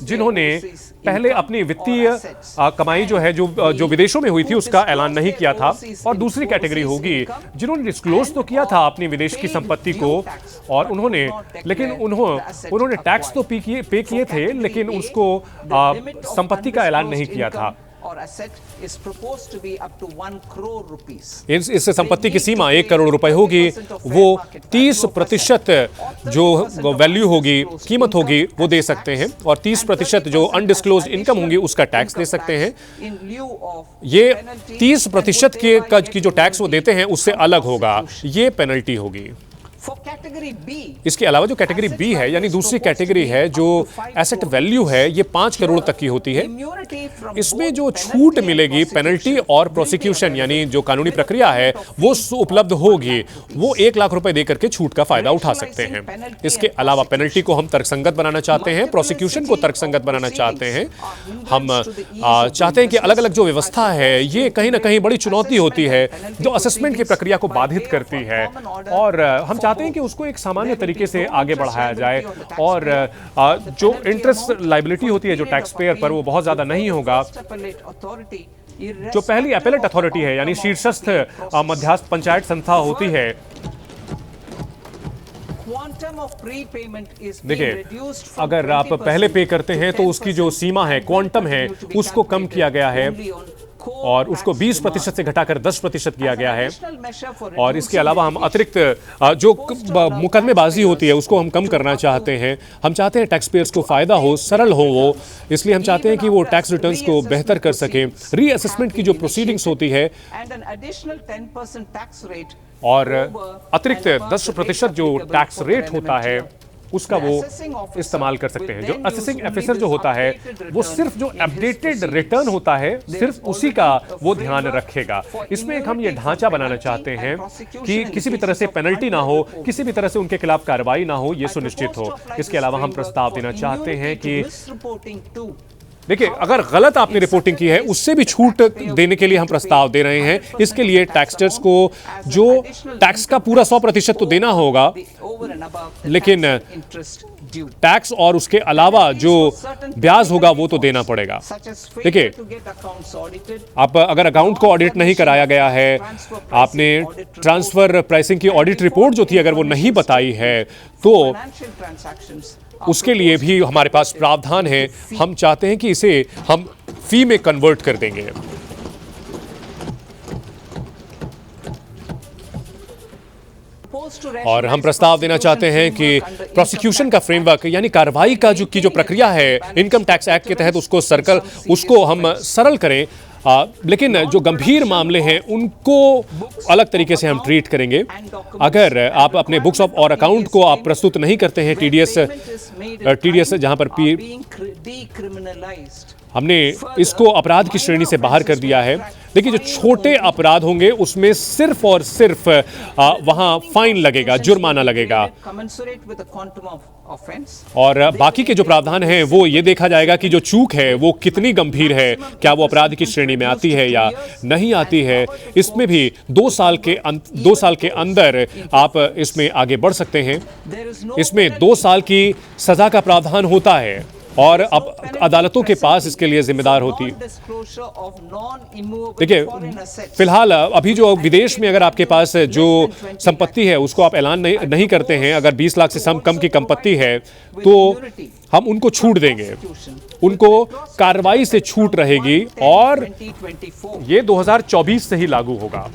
जिन्होंने पहले अपनी वित्तीय कमाई जो है जो विदेशों में हुई थी उसका ऐलान नहीं किया था, और दूसरी कैटेगरी होगी जिन्होंने डिस्क्लोज तो किया था अपनी विदेश की संपत्ति को और उन्होंने टैक्स तो पे किए थे लेकिन उसको संपत्ति का ऐलान नहीं किया था। इस संपत्ति की सीमा 1 करोड़ रुपए होगी। वो 30% जो वैल्यू होगी, कीमत होगी वो दे सकते हैं और 30% जो अनडिस्क्लोज इनकम होंगी उसका टैक्स दे सकते हैं। ये 30% की जो टैक्स वो देते हैं उससे अलग होगा, ये पेनल्टी होगी। इसके अलावा जो कैटेगरी बी है यानी दूसरी कैटेगरी है जो एसेट वैल्यू है ये 5 करोड़ तक की होती है। इसमें जो छूट मिलेगी पेनल्टी और प्रोसिक्यूशन यानी जो कानूनी प्रक्रिया है वो उपलब्ध होगी। वो 1 लाख रुपए देकर के छूट का फायदा उठा सकते हैं। इसके अलावा पेनल्टी को हम तर्कसंगत बनाना चाहते हैं, प्रोसिक्यूशन को तर्कसंगत बनाना चाहते हैं। हम चाहते हैं कि अलग अलग जो व्यवस्था है ये कहीं ना कहीं बड़ी चुनौती होती है जो असेसमेंट की प्रक्रिया को बाधित करती है और हम चाहते हैं कि उसको एक सामान्य तरीके से आगे बढ़ाया जाए और जो इंटरेस्ट लायबिलिटी होती है जो टैक्स पेयर पर वो बहुत ज्यादा नहीं होगा। जो पहली एपेलेट अथॉरिटी है यानी शीर्षस्थ मध्यस्थ पंचायत संस्था होती है, देखिए अगर आप पहले पे करते हैं तो उसकी जो सीमा है, क्वांटम है, उसको कम किया गया है और उसको 20% से घटाकर 10% किया गया है। और इसके अलावा हम अतिरिक्त जो मुकदमेबाजी होती है उसको हम कम करना चाहते हैं। हम चाहते हैं टैक्स पेयर्स को फायदा हो, सरल हो वो, इसलिए हम चाहते हैं कि वो टैक्स रिटर्न्स को बेहतर कर सकें। रीअसेसमेंट की जो प्रोसीडिंग्स होती है और अतिरिक्त 10% जो टैक्स रेट होता है उसका वो इस्तेमाल कर सकते हैं। जो असेसिंग ऑफिसर जो होता है वो सिर्फ जो अपडेटेड रिटर्न होता है सिर्फ उसी का वो ध्यान रखेगा। इसमें एक हम ये ढांचा बनाना चाहते हैं कि किसी भी तरह से पेनल्टी ना हो, किसी भी तरह से उनके खिलाफ कार्रवाई ना हो, ये सुनिश्चित हो। इसके अलावा हम प्रस्ताव देना चाहते हैं कि देखिए अगर गलत आपने रिपोर्टिंग की है उससे भी छूट देने के लिए हम प्रस्ताव दे रहे हैं। इसके लिए टैक्सर्स को जो टैक्स का पूरा 100% तो देना होगा, लेकिन टैक्स और उसके अलावा जो ब्याज होगा वो तो देना पड़ेगा। देखिए आप अगर अकाउंट को ऑडिट नहीं कराया गया है, आपने ट्रांसफर प्राइसिंग की ऑडिट रिपोर्ट जो थी अगर वो नहीं बताई है तो उसके लिए भी हमारे पास प्रावधान है। हम चाहते हैं कि इसे हम फी में कन्वर्ट कर देंगे। और हम प्रस्ताव देना चाहते हैं कि प्रोसिक्यूशन का फ्रेमवर्क यानी कार्रवाई का जो प्रक्रिया है इनकम टैक्स एक्ट के तहत उसको हम सरल करें। लेकिन जो गंभीर मामले हैं उनको अलग तरीके से हम ट्रीट करेंगे। अगर आप अपने बुक्स ऑफ और अकाउंट को आप प्रस्तुत नहीं करते हैं, टीडीएस जहां पर हमने इसको अपराध की श्रेणी से बाहर कर दिया है। देखिए, जो छोटे अपराध होंगे उसमें सिर्फ और सिर्फ वहां फाइन लगेगा, जुर्माना लगेगा, और बाकी के जो प्रावधान हैं वो ये देखा जाएगा कि जो चूक है वो कितनी गंभीर है, क्या वो अपराध की श्रेणी में आती है या नहीं आती है। इसमें भी 2 साल के अंदर आप इसमें आगे बढ़ सकते हैं। इसमें 2 साल की सजा का प्रावधान होता है और अब अदालतों के पास इसके लिए जिम्मेदार होती है। देखिए, फिलहाल अभी जो विदेश में अगर आपके पास जो संपत्ति है उसको आप ऐलान नहीं करते हैं, अगर 20 लाख से कम की संपत्ति है तो हम उनको छूट देंगे, उनको कार्रवाई से छूट रहेगी और ये 2024 से ही लागू होगा।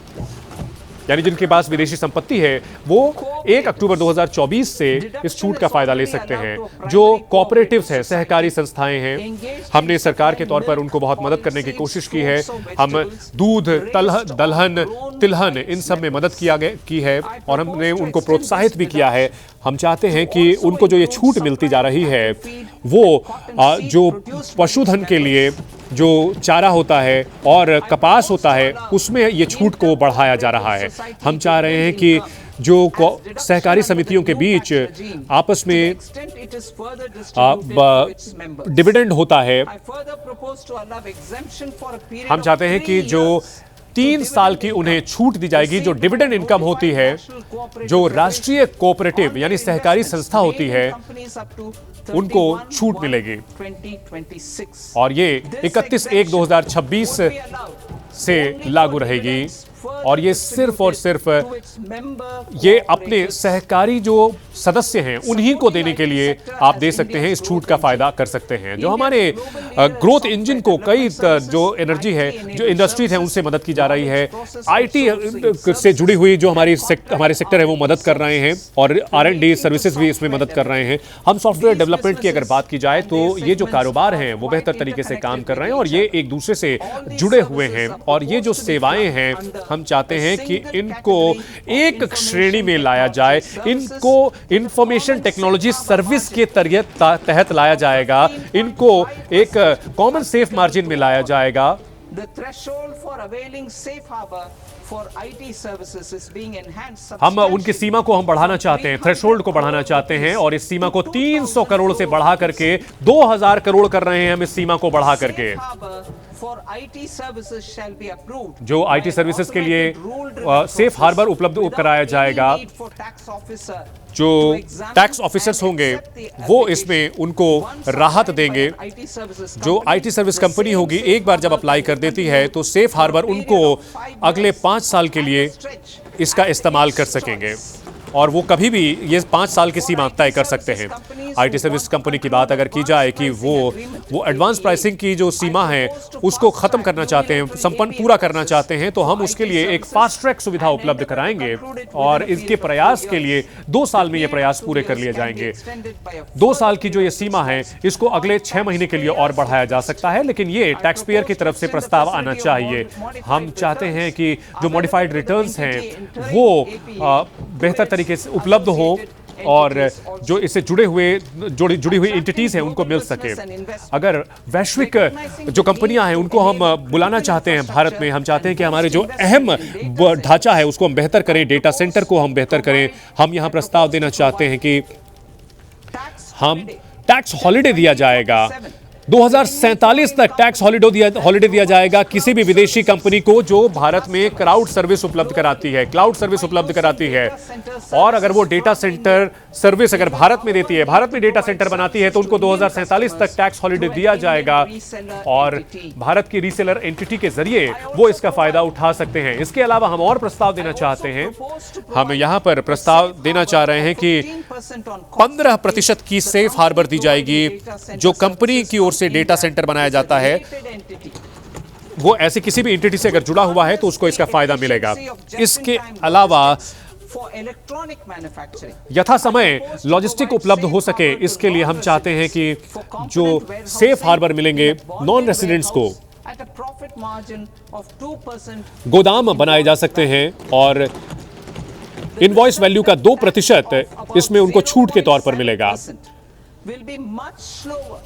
यानी जिनके पास विदेशी संपत्ति है वो 1 अक्टूबर 2024 से इस छूट का फायदा ले सकते हैं। जो कोऑपरेटिव्स हैं, सहकारी संस्थाएं हैं, हमने सरकार के तौर पर उनको बहुत मदद करने की कोशिश की है। हम दूध, दलहन, तिलहन इन सब में मदद की है और हमने उनको प्रोत्साहित भी किया है। हम चाहते हैं कि उनको जो ये छूट मिलती जा रही है वो जो पशुधन के लिए जो चारा होता है और कपास होता है उसमें ये छूट को बढ़ाया जा रहा है। हम चाह रहे हैं कि जो सहकारी समितियों के बीच आपस में डिविडेंड होता है, हम चाहते हैं कि जो 3 साल की उन्हें छूट दी जाएगी। जो डिविडेंड इनकम होती है, जो राष्ट्रीय कोऑपरेटिव यानी सहकारी संस्था होती है, उनको छूट मिलेगी और ये 31/1/2026 से लागू रहेगी। और ये सिर्फ और सिर्फ ये अपने सहकारी जो सदस्य हैं उन्हीं को देने के लिए आप दे सकते हैं, इस छूट का फायदा कर सकते हैं। जो हमारे ग्रोथ इंजन को कई जो एनर्जी है, जो इंडस्ट्रीज है, उनसे मदद की जा रही है। आईटी से जुड़ी हुई जो हमारे सेक्टर है वो मदद कर रहे हैं और R&D सर्विसेज भी इसमें मदद कर रहे हैं। हम सॉफ्टवेयर डेवलपमेंट की अगर बात की जाए तो ये जो कारोबार हैं वो बेहतर तरीके से काम कर रहे हैं और ये एक दूसरे से जुड़े हुए हैं। और ये जो सेवाएं हैं, हम चाहते हैं कि इनको एक श्रेणी में लाया जाए, इनको इंफॉर्मेशन टेक्नोलॉजी सर्विस के तहत लाया जाएगा, इनको एक कॉमन सेफ मार्जिन में लाया जाएगा। हम उनकी सीमा को हम बढ़ाना चाहते हैं, थ्रेशोल्ड को बढ़ाना चाहते हैं और इस सीमा को 300 करोड़ से बढ़ा करके 2000 करोड़ कर रहे हैं हम इस सीमा को बढ़ा करके। जो आईटी सर्विसेज के लिए सेफ हार्बर उपलब्ध कराया जाएगा। जो टैक्स ऑफिसर्स होंगे वो इसमें उनको राहत देंगे। जो आईटी सर्विस कंपनी होगी एक बार जब अप्लाई कर देती है तो सेफ हार्बर उनको अगले 5 साल के लिए इसका इस्तेमाल कर सकेंगे और वो कभी भी ये 5 साल की सीमा तय कर सकते हैं। आईटी सर्विस कंपनी की बात अगर की जाए कि वो एडवांस प्राइसिंग की जो सीमा है उसको खत्म करना चाहते हैं, संपन्न पूरा करना चाहते हैं, तो हम उसके लिए एक फास्ट ट्रैक सुविधा उपलब्ध कराएंगे और इसके प्रयास के लिए 2 साल में ये प्रयास पूरे कर लिए जाएंगे। 2 साल की जो ये सीमा है इसको अगले 6 महीने के लिए और बढ़ाया जा सकता है, लेकिन ये टैक्स पेयर की तरफ से प्रस्ताव आना चाहिए। हम चाहते हैं कि जो मॉडिफाइड रिटर्न्स हैं वो बेहतर तरीके से उपलब्ध हो और जो इससे जुड़ी हुई एंटिटीज हैं उनको मिल सके। अगर वैश्विक जो कंपनियां हैं उनको हम बुलाना चाहते हैं भारत में, हम चाहते हैं कि हमारे जो अहम ढांचा है उसको हम बेहतर करें, डेटा सेंटर को हम बेहतर करें। हम यहां प्रस्ताव देना चाहते हैं कि हम टैक्स हॉलिडे दिया जाएगा, 2047 तक टैक्स हॉलिडे दिया जाएगा किसी भी विदेशी कंपनी को जो भारत में क्लाउड सर्विस उपलब्ध कराती है। और अगर वो डेटा सेंटर सर्विस अगर भारत में देती है, भारत में डेटा सेंटर बनाती है, तो उनको 2047 तक टैक्स हॉलिडे दिया जाएगा और भारत की रीसेलर एंटिटी के जरिए वो इसका फायदा उठा सकते हैं। इसके अलावा हम और प्रस्ताव देना चाहते हैं। हम यहां पर प्रस्ताव देना चाह रहे हैं कि 15% की सेफ हार्बर दी जाएगी। जो कंपनी की ओर से डेटा सेंटर बनाया जाता है वो ऐसी किसी भी एंटिटी से अगर जुड़ा हुआ है तो उसको इसका फायदा मिलेगा। इसके अलावा यथा समय लॉजिस्टिक उपलब्ध हो सके, इसके लिए हम चाहते हैं कि जो सेफ हार्बर मिलेंगे नॉन रेसिडेंट्स को, at a profit margin of 2%. गोदाम बनाए जा सकते हैं और इनवॉइस वैल्यू का 2% इसमें उनको छूट के तौर पर मिलेगा। Will be much slower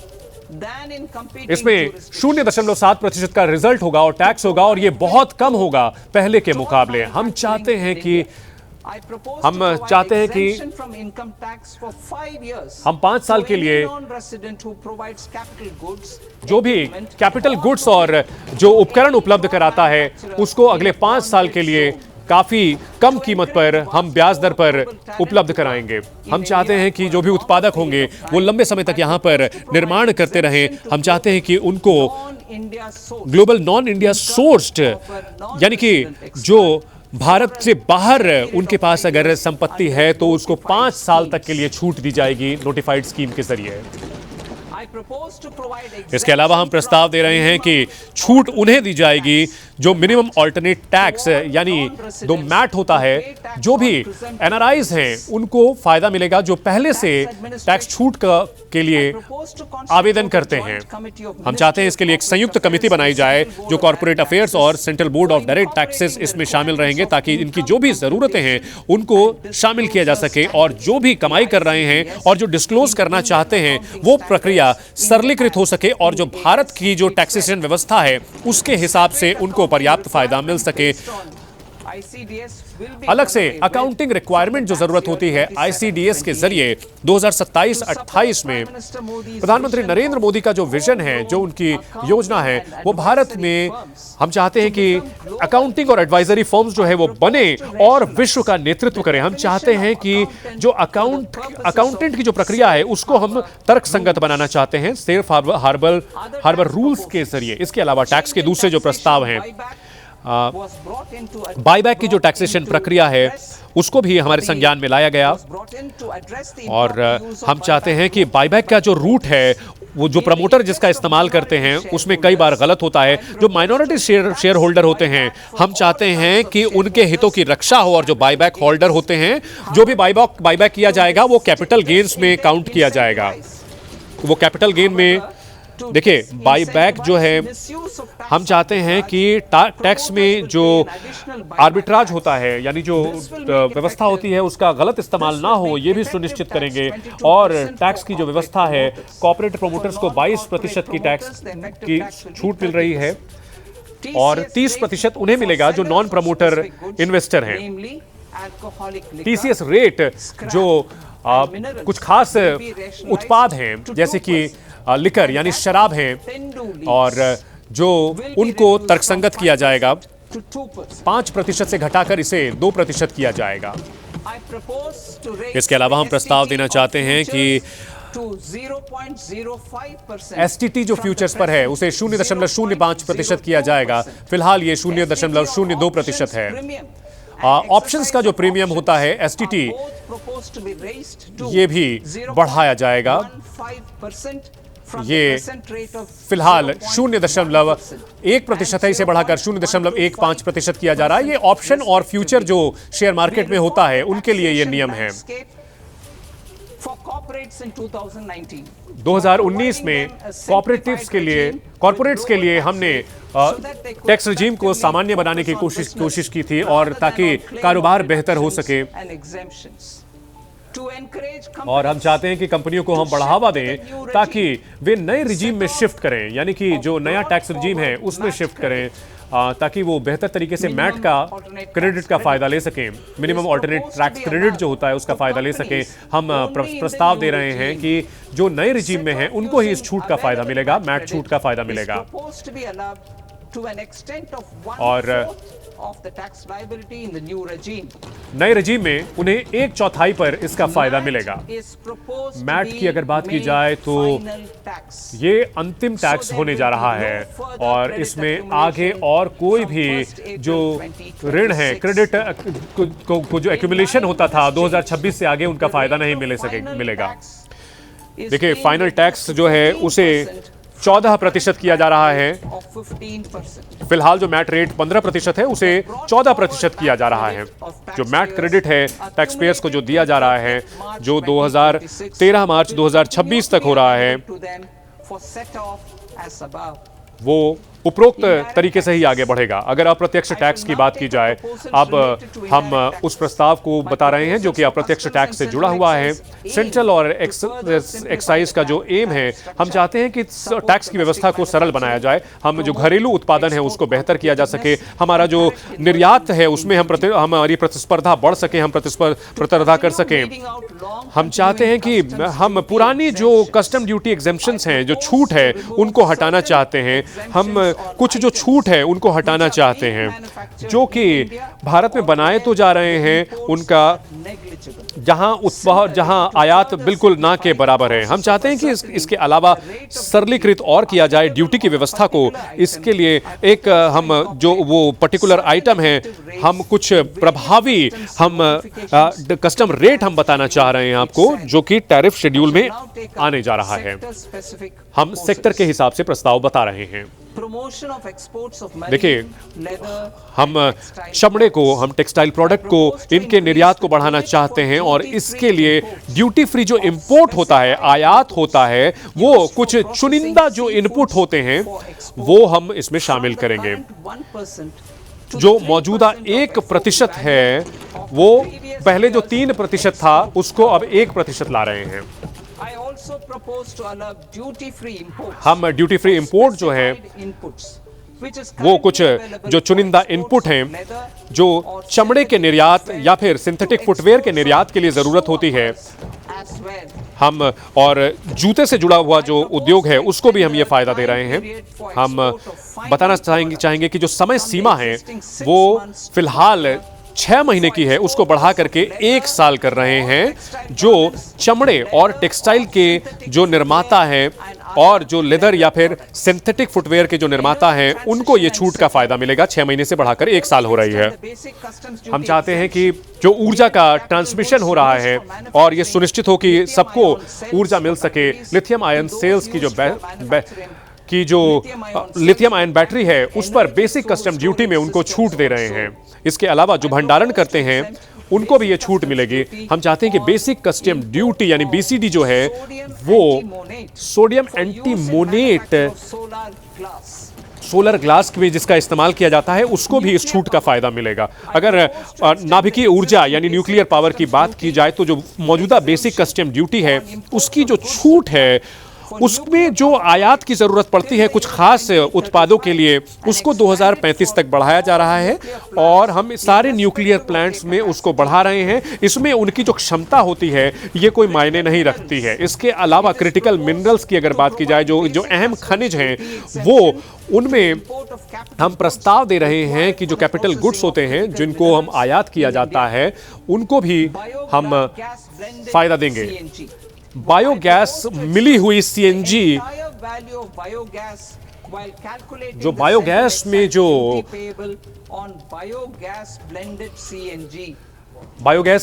than in competing इसमें jurisdictions. 0.7% का रिजल्ट होगा और टैक्स होगा और ये बहुत कम होगा पहले के मुकाबले। हम चाहते हैं कि I propose हम to provide चाहते हैं कि exemption from income tax for 5 years हम 5 साल to के any लिए non-resident who provides capital goods, जो भी equipment, कैपिटल or गुड्स और जो उपकरण उपलब्ध कराता है उसको अगले 5 साल के लिए काफी कम कीमत पर हम ब्याज दर पर उपलब्ध कराएंगे। हम चाहते हैं कि जो भी उत्पादक होंगे वो लंबे समय तक यहाँ पर निर्माण करते रहें। हम चाहते हैं कि उनको non-India source global non India sourced यानी कि जो भारत से बाहर उनके पास अगर संपत्ति है तो उसको 5 साल तक के लिए छूट दी जाएगी नोटिफाइड स्कीम के जरिए। I propose to provide इसके अलावा हम प्रस्ताव दे रहे हैं कि छूट उन्हें दी जाएगी जो मिनिमम ऑल्टरनेट टैक्स यानी जो मैट होता है, जो भी एनआरआईज हैं उनको फायदा मिलेगा जो पहले से टैक्स छूट के लिए आवेदन करते हैं। हम चाहते हैं इसके लिए एक संयुक्त कमेटी बनाई जाए जो कॉर्पोरेट अफेयर्स और central board of direct taxes इसमें शामिल रहेंगे ताकि इनकी जो भी जरूरतें हैं उनको शामिल किया जा सके और जो भी कमाई कर रहे हैं और जो डिस्क्लोज करना चाहते हैं वो प्रक्रिया सरलीकृत हो सके और जो भारत की जो टैक्सेशन व्यवस्था है उसके हिसाब से उनको पर्याप्त फायदा मिल सके। अलग से अकाउंटिंग रिक्वायरमेंट जो जरूरत होती है आईसीडीएस के जरिए 2027-28 में प्रधानमंत्री नरेंद्र मोदी का जो विजन है, जो उनकी योजना है, वो भारत में हम चाहते हैं कि अकाउंटिंग और एडवाइजरी फर्म्स जो है वो बने और विश्व का नेतृत्व करें। हम चाहते हैं कि जो अकाउंटेंट की जो प्रक्रिया है उसको हम तर्कसंगत बनाना चाहते हैं सेफ हार्बर रूल्स के जरिए। इसके अलावा टैक्स के दूसरे जो प्रस्ताव हैं, बाईबैक की जो टैक्सेशन प्रक्रिया है उसको भी हमारे संज्ञान में लाया गया और हम चाहते हैं कि बाईबैक का जो रूट है वो जो प्रमोटर जिसका इस्तेमाल करते हैं उसमें कई बार गलत होता है। जो माइनॉरिटी शेयर होल्डर होते हैं हम चाहते हैं कि उनके हितों की रक्षा हो और जो बाईबैक होल्डर होते हैं जो भी बाईबैक किया जाएगा वो कैपिटल गेन्स में काउंट किया जाएगा। वो कैपिटल गेन में देखिए बाईबैक जो है हम चाहते हैं कि टैक्स में जो आर्बिट्राज होता है यानी जो व्यवस्था होती है उसका गलत इस्तेमाल ना हो ये भी सुनिश्चित करेंगे और टैक्स की जो व्यवस्था है कॉर्पोरेट प्रोमोटर्स को 22% की टैक्स की छूट मिल रही है और 30% उन्हें मिलेगा जो नॉन प्रमोटर इन्वेस्टर हैं। टीसीएस रेट जो कुछ खास उत्पाद हैं जैसे कि लिकर यानी शराब है और जो उनको तर्कसंगत किया जाएगा 5% से घटाकर इसे 2% किया जाएगा। इसके अलावा हम प्रस्ताव देना चाहते हैं कि एसटीटी जो फ्यूचर्स पर है उसे 0.05% किया जाएगा। फिलहाल ये 0.02% है। ऑप्शंस का जो प्रीमियम होता है एसटीटी ये भी बढ़ाया जाएगा। ये फिलहाल 0.1% है, इसे बढ़ाकर 0.15% किया जा रहा है। ये ऑप्शन और फ्यूचर जो शेयर मार्केट में होता है उनके लिए ये नियम है। 2019 में कॉर्पोरेट्स के लिए हमने टैक्स रिजीम को सामान्य बनाने की कोशिश की थी और ताकि कारोबार बेहतर हो सके और हम चाहते हैं कि कंपनियों को हम बढ़ावा दें ताकि वे नए रिजीम में शिफ्ट करें यानी कि जो नया टैक्स रिजीम है उसमें शिफ्ट करें ताकि वो बेहतर तरीके से मैट का क्रेडिट का फायदा ले सकें, मिनिमम ऑल्टरनेट टैक्स क्रेडिट जो होता है उसका फायदा ले सकें। हम प्रस्ताव दे रहे हैं कि जो नए रिजीम में हैं उनको ही इस छूट का फायदा मिलेगा, मैट छूट का फायदा मिलेगा और नए रजीम में उन्हें 1/4 पर इसका फायदा मिलेगा। मैट की अगर बात की जाए तो ये अंतिम टैक्स होने जा रहा है और इसमें आगे और कोई भी जो ऋण है क्रेडिट को जो एक्यूमुलेशन होता था 2026 से आगे उनका फायदा नहीं मिलेगा। देखिए फाइनल टैक्स जो है उसे 14% किया जा रहा है। फिलहाल जो मैट रेट 15% है उसे 14% किया जा रहा है। जो मैट क्रेडिट है टैक्स पेयर्स को जो दिया जा रहा है जो 13 मार्च 2026 तक हो रहा है वो उपरोक्त तरीके से ही आगे बढ़ेगा। अगर अप्रत्यक्ष टैक्स की बात की जाए, अब हम उस प्रस्ताव को बता रहे हैं जो कि अप्रत्यक्ष टैक्स से जुड़ा हुआ है। सेंट्रल और एक्साइज का जो एम है, हम चाहते हैं कि टैक्स की व्यवस्था को सरल बनाया जाए, हम जो घरेलू उत्पादन है उसको बेहतर किया जा सके, हमारा जो निर्यात है उसमें हमारी प्रतिस्पर्धा बढ़ सके, हम प्रतिस्पर्धा कर सकें। हम चाहते हैं कि हम पुरानी जो कस्टम ड्यूटी एग्जेम्पशंस हैं, जो छूट है, उनको हटाना चाहते हैं। हम कुछ जो छूट है उनको हटाना चाहते हैं जो कि भारत में बनाए तो जा रहे हैं, उनका जहां आयात बिल्कुल ना के बराबर है। हम चाहते हैं कि इसके अलावा सरलीकृत और किया जाए ड्यूटी की व्यवस्था को। इसके लिए एक हम जो वो पर्टिकुलर आइटम है, हम कुछ प्रभावी हम कस्टम रेट हम बताना चाह रहे हैं आपको, जो कि टैरिफ शेड्यूल में आने जा रहा है। हम सेक्टर के हिसाब से प्रस्ताव बता रहे हैं। देखिए, हम चमड़े को, हम टेक्सटाइल प्रोडक्ट को, इनके निर्यात को बढ़ाना चाहते हैं और इसके लिए ड्यूटी फ्री जो इंपोर्ट होता है, आयात होता है, वो कुछ चुनिंदा जो इनपुट होते हैं वो हम इसमें शामिल करेंगे। जो मौजूदा 1% है, वो पहले जो 3% था उसको अब 1% ला रहे हैं। हम ड्यूटी फ्री इंपोर्ट जो है वो कुछ जो चुनिंदा इनपुट हैं जो चमड़े के निर्यात या फिर सिंथेटिक फुटवेयर के निर्यात के लिए जरूरत होती है, हम और जूते से जुड़ा हुआ जो उद्योग है उसको भी हम ये फायदा दे रहे हैं। हम बताना चाहेंगे कि जो समय सीमा है वो फिलहाल 6 महीने की है, उसको बढ़ा करके 1 साल कर रहे हैं। जो चमड़े और टेक्सटाइल के जो निर्माता हैं और जो लेदर या फिर सिंथेटिक फुटवेयर के जो निर्माता हैं, उनको ये छूट का फायदा मिलेगा। 6 महीने से बढ़ाकर 1 साल हो रही है। हम चाहते हैं कि जो ऊर्जा का ट्रांसमिशन हो रहा है और ये सुनिश्चित हो कि सबको ऊर्जा मिल सके, लिथियम आयन सेल्स की जो लिथियम आयन बैटरी है उस पर बेसिक कस्टम ड्यूटी में उनको छूट दे रहे हैं। इसके अलावा जो भंडारण करते हैं उनको भी ये छूट मिलेगी। हम चाहते हैं कि बेसिक कस्टम ड्यूटी यानी BCD जो है वो सोडियम एंटीमोनेट सोलर ग्लास में जिसका इस्तेमाल किया जाता है उसको भी इस छूट का फायदा मिलेगा। अगर नाभिकीय ऊर्जा यानी न्यूक्लियर पावर की बात की जाए तो जो मौजूदा बेसिक कस्टम ड्यूटी है उसकी जो छूट है उसमें जो आयात की जरूरत पड़ती है कुछ खास उत्पादों के लिए, उसको 2035 तक बढ़ाया जा रहा है और हम सारे न्यूक्लियर प्लांट्स में उसको बढ़ा रहे हैं। इसमें उनकी जो क्षमता होती है ये कोई मायने नहीं रखती है। इसके अलावा क्रिटिकल मिनरल्स की अगर बात की जाए, जो अहम खनिज हैं, वो उनमें हम प्रस्ताव दे रहे हैं कि जो कैपिटल गुड्स होते हैं जिनको हम आयात किया जाता है उनको भी हम फायदा देंगे। बायोगैस मिली हुई CNG, जो बायोगैस में जो बायोगैस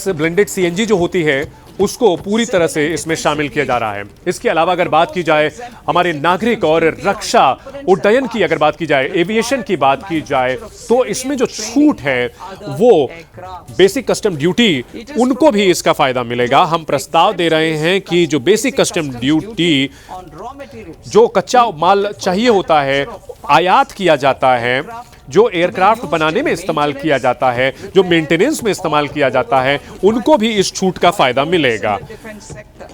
ब्लेंडेड CNG जो होती है उसको पूरी तरह से इसमें शामिल किया जा रहा है। इसके अलावा अगर बात की जाए हमारे नागरिक और रक्षा उड्डयन की, अगर बात की जाए एविएशन की बात की जाए, तो इसमें जो छूट है वो बेसिक कस्टम ड्यूटी उनको भी इसका फायदा मिलेगा। हम प्रस्ताव दे रहे हैं कि जो बेसिक कस्टम ड्यूटी जो कच्चा माल चाहिए होता है आयात किया जाता है, जो एयरक्राफ्ट बनाने में इस्तेमाल किया जाता है, जो मेंटेनेंस में इस्तेमाल किया जाता है, उनको भी इस छूट का फायदा मिलेगा।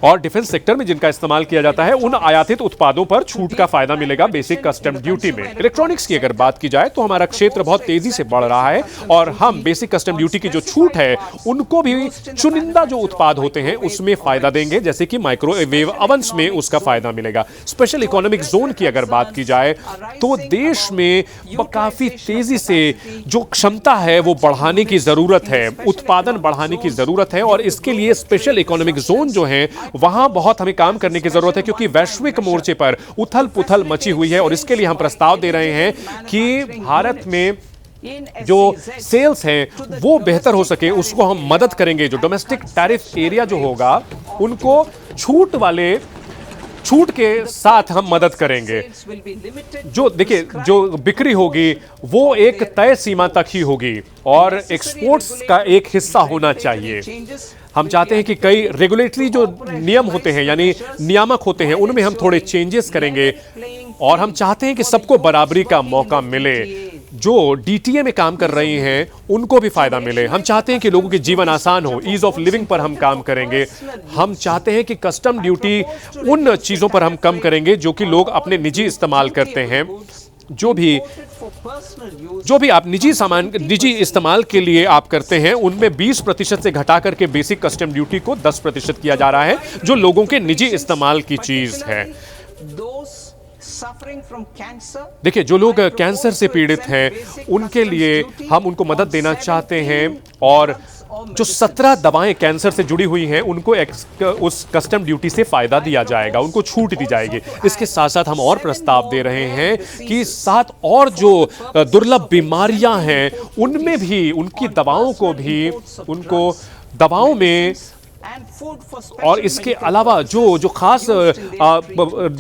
और डिफेंस सेक्टर में जिनका इस्तेमाल किया जाता है उन आयातित उत्पादों पर छूट का फायदा मिलेगा बेसिक कस्टम ड्यूटी में। इलेक्ट्रॉनिक्स की अगर बात की जाए तो हमारा क्षेत्र बहुत तेजी से बढ़ रहा है और हम बेसिक कस्टम ड्यूटी की जो छूट है उनको भी चुनिंदा जो उत्पाद होते हैं उसमें फायदा देंगे, जैसे कि माइक्रोवेव अवंस में उसका फायदा मिलेगा। स्पेशल इकोनॉमिक जोन की अगर बात की जाए तो देश में काफी तेजी से जो क्षमता है वो बढ़ाने की जरूरत है, उत्पादन बढ़ाने की जरूरत है और इसके लिए स्पेशल इकोनॉमिक जोन जो है वहां बहुत हमें काम करने की जरूरत है, क्योंकि वैश्विक मोर्चे पर उथल पुथल मची हुई है। और इसके लिए हम प्रस्ताव दे रहे हैं कि भारत में जो सेल्स हैं वो बेहतर हो सके, उसको हम मदद करेंगे। जो डोमेस्टिक टैरिफ एरिया जो होगा उनको छूट के साथ हम मदद करेंगे। जो देखिए जो बिक्री होगी वो एक तय सीमा तक ही होगी और एक्सपोर्ट्स का एक हिस्सा होना चाहिए। हम चाहते हैं कि कई रेगुलेटरी जो नियम होते हैं यानी नियामक होते हैं उनमें हम थोड़े चेंजेस करेंगे और हम चाहते हैं कि सबको बराबरी का मौका मिले। जो डीटीए में काम कर रही हैं उनको भी फायदा मिले। हम चाहते हैं कि लोगों के जीवन आसान हो, ईज ऑफ लिविंग पर हम काम करेंगे। हम चाहते हैं कि कस्टम ड्यूटी उन चीजों पर हम कम करेंगे जो कि लोग अपने निजी इस्तेमाल करते हैं। जो भी आप निजी इस्तेमाल के लिए आप करते हैं उनमें 20% से घटा करके बेसिक कस्टम ड्यूटी को 10% किया जा रहा है, जो लोगों के निजी इस्तेमाल की चीज है। देखिए, जो लोग कैंसर से पीड़ित हैं उनके लिए हम उनको मदद देना चाहते हैं, और जो 17 दवाएं कैंसर से जुड़ी हुई हैं उनको उस कस्टम ड्यूटी से फायदा दिया जाएगा, उनको छूट दी जाएगी। इसके साथ साथ हम और प्रस्ताव दे रहे हैं कि 7 और जो दुर्लभ बीमारियां हैं उनमें भी उनकी दवाओं को भी उनको दवाओं में, और इसके अलावा जो खास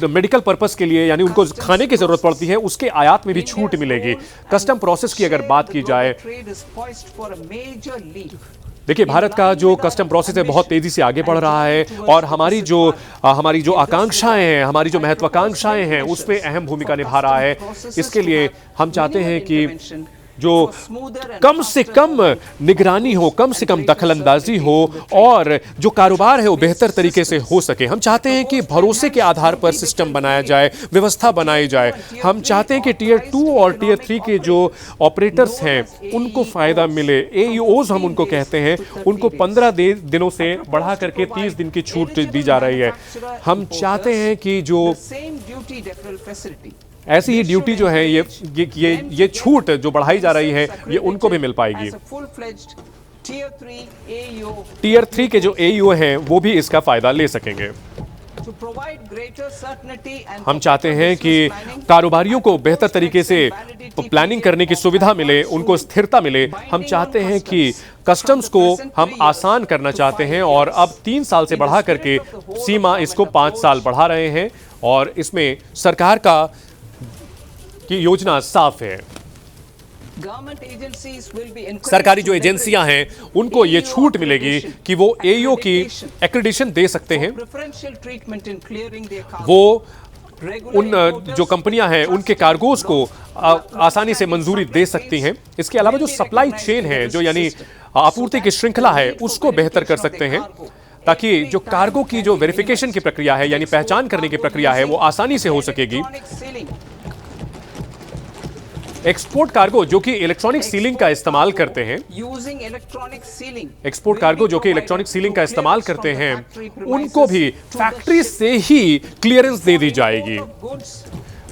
मेडिकल पर्पस के लिए यानी उनको खाने की जरूरत पड़ती है उसके आयात में भी छूट मिलेगी। कस्टम प्रोसेस की अगर बात की जाए, देखिए, भारत का जो कस्टम प्रोसेस है बहुत तेजी से आगे बढ़ रहा है, और हमारी जो आकांक्षाएं हैं, हमारी जो महत्वाकांक्षाएं हैं उसमें अहम भूमिका निभा रहा है। इसके लिए हम चाहते हैं कि जो कम से कम निगरानी हो, कम से कम दखलंदाजी हो, और जो कारोबार है वो बेहतर तरीके से हो सके। हम चाहते हैं कि भरोसे के आधार पर सिस्टम बनाया जाए, व्यवस्था बनाई जाए। हम चाहते हैं कि टियर 2 और टियर 3 के जो ऑपरेटर्स हैं उनको फायदा मिले। AEOs हम उनको कहते हैं, उनको 15 दिनों से बढ़ा करके 30 दिन की छूट दी जा रही है। हम चाहते हैं कि जो ऐसी ही ड्यूटी जो है ये छूट जो बढ़ाई जा रही है ये उनको भी मिल पाएगी। टियर 3 के जो AEO हैं वो भी इसका फायदा ले सकेंगे। हम चाहते हैं कि कारोबारियों को बेहतर तरीके से प्लानिंग करने की सुविधा मिले, उनको स्थिरता मिले। हम चाहते हैं कि कस्टम्स को हम आसान करना चाहते हैं, और अब 3 साल से बढ़ा करके सीमा इसको 5 साल बढ़ा रहे हैं, और इसमें सरकार की योजना साफ है। सरकारी जो एजेंसियां हैं उनको ये छूट मिलेगी कि वो AEO की एक्रेडिटेशन दे सकते हैं। वो उन जो कंपनियां हैं उनके कार्गोज को आसानी से मंजूरी दे सकती हैं। इसके अलावा जो सप्लाई चेन है, जो यानी आपूर्ति की श्रृंखला है, उसको बेहतर कर सकते हैं, ताकि जो कार्गो की जो वेरिफिकेशन की प्रक्रिया है यानी पहचान करने की प्रक्रिया है वो आसानी से हो सकेगी। एक्सपोर्ट कार्गो जो कि इलेक्ट्रॉनिक सीलिंग का इस्तेमाल करते हैं, एक्सपोर्ट कार्गो जो कि इलेक्ट्रॉनिक सीलिंग का इस्तेमाल करते हैं, उनको भी फैक्ट्री से ही क्लियरेंस दे दी जाएगी।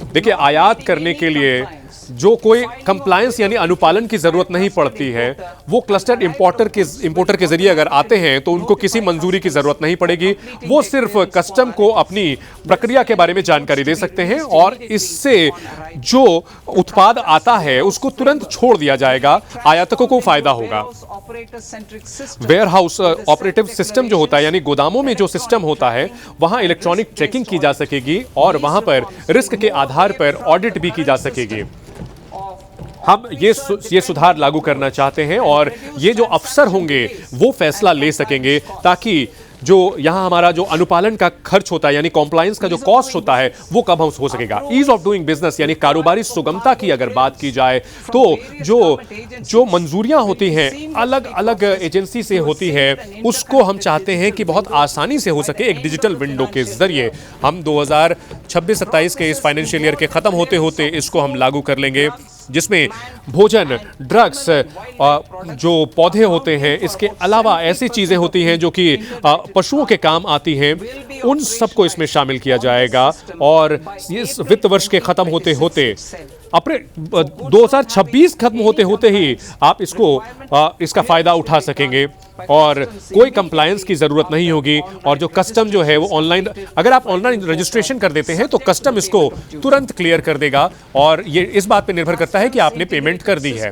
देखिए, आयात करने के लिए जो कोई कंप्लायंस यानी अनुपालन की जरूरत नहीं पड़ती है, वो क्लस्टर्ड इंपोर्टर के जरिए अगर आते हैं तो उनको किसी मंजूरी की जरूरत नहीं पड़ेगी। वो सिर्फ कस्टम को अपनी प्रक्रिया के बारे में जानकारी दे सकते हैं, और इससे जो उत्पाद आता है उसको तुरंत छोड़ दिया जाएगा। आयातकों को फायदा होगा। वेयर हाउस ऑपरेटिव सिस्टम जो होता है यानी गोदामों में जो सिस्टम होता है, वहां इलेक्ट्रॉनिक ट्रैकिंग की जा सकेगी, और वहां पर रिस्क के आधार पर ऑडिट भी की जा सकेगी। हम ये सुधार लागू करना चाहते हैं, और ये जो अफसर होंगे वो फैसला ले सकेंगे, ताकि जो यहाँ हमारा जो अनुपालन का खर्च होता है यानी कॉम्प्लायंस का जो कॉस्ट होता है वो कम हो सकेगा। ईज ऑफ डूइंग बिजनेस यानी कारोबारी सुगमता की अगर बात की जाए तो जो मंजूरियां होती हैं अलग अलग एजेंसी से होती है, उसको हम चाहते हैं कि बहुत आसानी से हो सके एक डिजिटल विंडो के जरिए। हम 2026-27 के इस फाइनेंशियल ईयर के खत्म होते होते इसको हम लागू कर लेंगे, जिसमें भोजन, ड्रग्स, जो पौधे होते हैं, इसके अलावा ऐसी चीजें होती हैं जो कि पशुओं के काम आती हैं, उन सबको इसमें शामिल किया जाएगा। और इस वित्त वर्ष के खत्म होते होते अपने 2026 खत्म होते होते ही आप इसका फायदा उठा सकेंगे, और कोई कंप्लायंस की जरूरत नहीं होगी। और जो कस्टम जो है वो ऑनलाइन, अगर आप ऑनलाइन रजिस्ट्रेशन कर देते हैं तो कस्टम इसको तुरंत क्लियर कर देगा, और ये इस बात पे निर्भर करता है कि आपने पेमेंट कर दी है।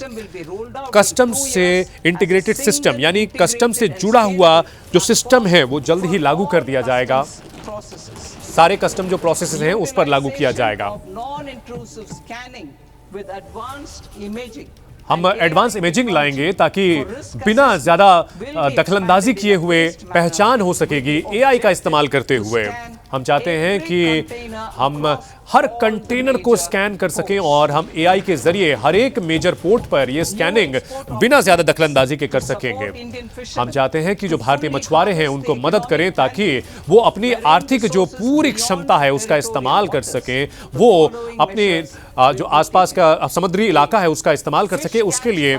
कस्टम से इंटीग्रेटेड सिस्टम यानी कस्टम से जुड़ा हुआ जो सिस्टम है वो जल्द ही लागू कर दिया जाएगा। सारे कस्टम जो प्रोसेसेस हैं उस पर लागू किया जाएगा। हम एडवांस इमेजिंग लाएंगे ताकि बिना ज्यादा दखलंदाजी किए हुए पहचान हो सकेगी AI का इस्तेमाल करते हुए। हम चाहते हैं कि हम हर कंटेनर को स्कैन कर सकें और हम एआई के जरिए हर एक मेजर पोर्ट पर यह स्कैनिंग बिना ज्यादा दखलंदाजी के कर सकेंगे। हम चाहते हैं कि जो भारतीय मछुआरे हैं उनको मदद करें ताकि वो अपनी आर्थिक जो पूरी क्षमता है उसका इस्तेमाल कर सकें, वो अपने जो आसपास का समुद्री इलाका है उसका इस्तेमाल कर सके। उसके लिए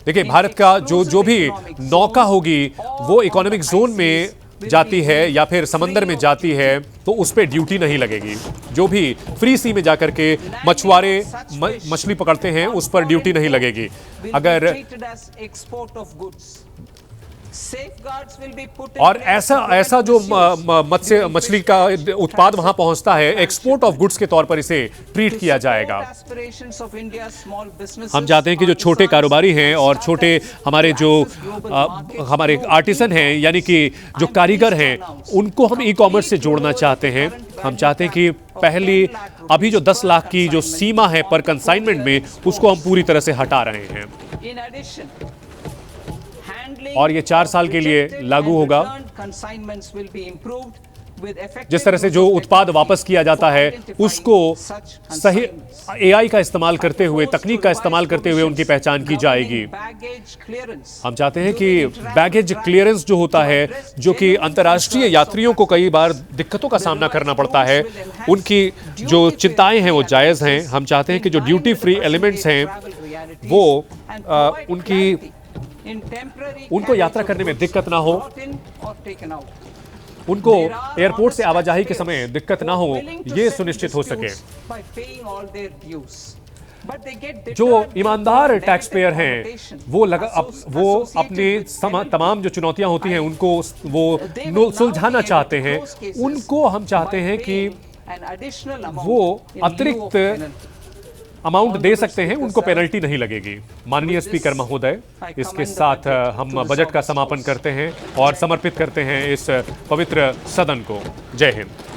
देखिए, भारत का जो भी नौका होगी वो इकोनॉमिक जोन में जाती है या फिर समंदर में जाती है तो उस पर ड्यूटी नहीं लगेगी। जो भी फ्री सी में जाकर के मछुआरे मछली पकड़ते हैं उस पर ड्यूटी नहीं लगेगी। अगर और ऐसा जो मत्स्य मछली का उत्पाद वहां पहुंचता है, एक्सपोर्ट ऑफ गुड्स के तौर पर इसे ट्रीट किया जाएगा। हम चाहते हैं कि जो छोटे कारोबारी हैं और छोटे हमारे जो हमारे आर्टिसन हैं, यानी कि जो कारीगर हैं, उनको हम ई कॉमर्स से जोड़ना चाहते हैं। हम चाहते हैं कि पहली अभी जो 10 लाख की जो सीमा है पर कंसाइनमेंट में, उसको हम पूरी तरह से हटा रहे हैं और ये 4 साल के लिए लागू होगा। जिस तरह से जो उत्पाद वापस किया जाता है उसको सही एआई का इस्तेमाल करते हुए, तकनीक का इस्तेमाल करते हुए उनकी पहचान की जाएगी। हम चाहते हैं कि बैगेज क्लियरेंस जो होता है, जो कि अंतर्राष्ट्रीय यात्रियों को कई बार दिक्कतों का सामना करना पड़ता है, उनकी जो चिंताएं हैं वो जायज़ हैं। हम चाहते हैं कि जो ड्यूटी फ्री एलिमेंट्स हैं वो उनको यात्रा करने में दिक्कत ना हो, उनको एयरपोर्ट से आवाजाही के समय दिक्कत ना हो, ये सुनिश्चित हो सके। जो ईमानदार टैक्स पेयर हैं वो अपने तमाम जो चुनौतियां होती हैं उनको वो सुलझाना चाहते हैं। उनको हम चाहते हैं कि वो अतिरिक्त अमाउंट दे सकते हैं, उनको पेनल्टी नहीं लगेगी। माननीय स्पीकर महोदय, इसके साथ हम बजट का समापन करते हैं और समर्पित करते हैं इस पवित्र सदन को। जय हिंद।